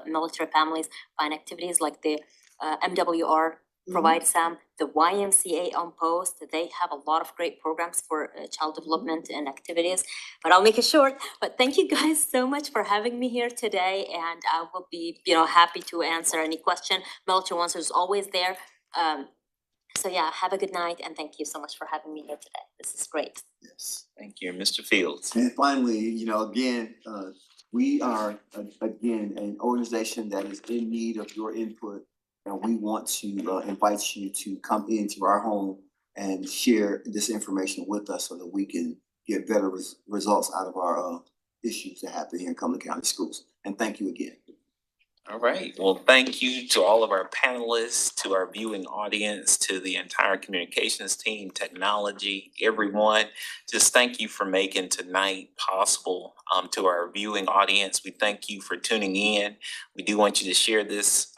military families find activities like the MWR provides them, the YMCA on Post. They have a lot of great programs for child development and activities, but I'll make it short. But thank you guys so much for having me here today, and I will be, you know, happy to answer any question. Military Ones is always there. So yeah, have a good night, and thank you so much for having me here today. This is great. Yes, thank you. Mr. Fields? And finally, you know, again, we are, again, an organization that is in need of your input. And we want to invite you to come into our home and share this information with us so that we can get better results out of our issues that happen here in Cumberland County Schools. And thank you again. All right. Well, thank you to all of our panelists, to our viewing audience, to the entire communications team, technology, everyone. Just thank you for making tonight possible. To our viewing audience, we thank you for tuning in. We do want you to share this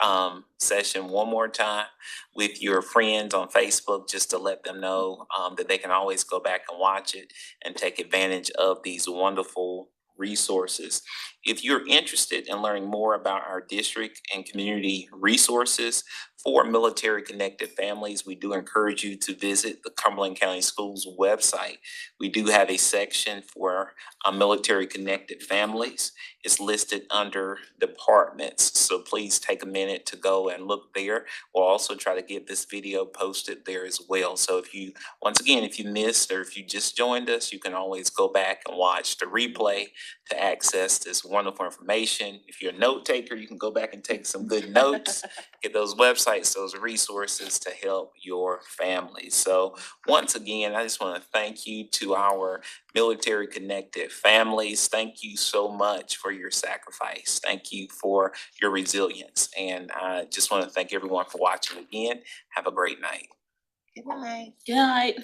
session one more time with your friends on Facebook, just to let them know that they can always go back and watch it and take advantage of these wonderful resources. If you're interested in learning more about our district and community resources for military connected families, we do encourage you to visit the Cumberland County Schools website. We do have a section for military connected families. It's listed under departments, so please take a minute to go and look there. We'll also try to get this video posted there as well. So if you, once again, if you missed or if you just joined us, you can always go back and watch the replay to access this wonderful information. If you're a note taker, you can go back and take some good notes, get those websites, those resources to help your family. So once again, I just want to thank you to our military connected families. Thank you so much for your sacrifice. Thank you for your resilience. And I just want to thank everyone for watching again. Have a great night. Good night. Good night.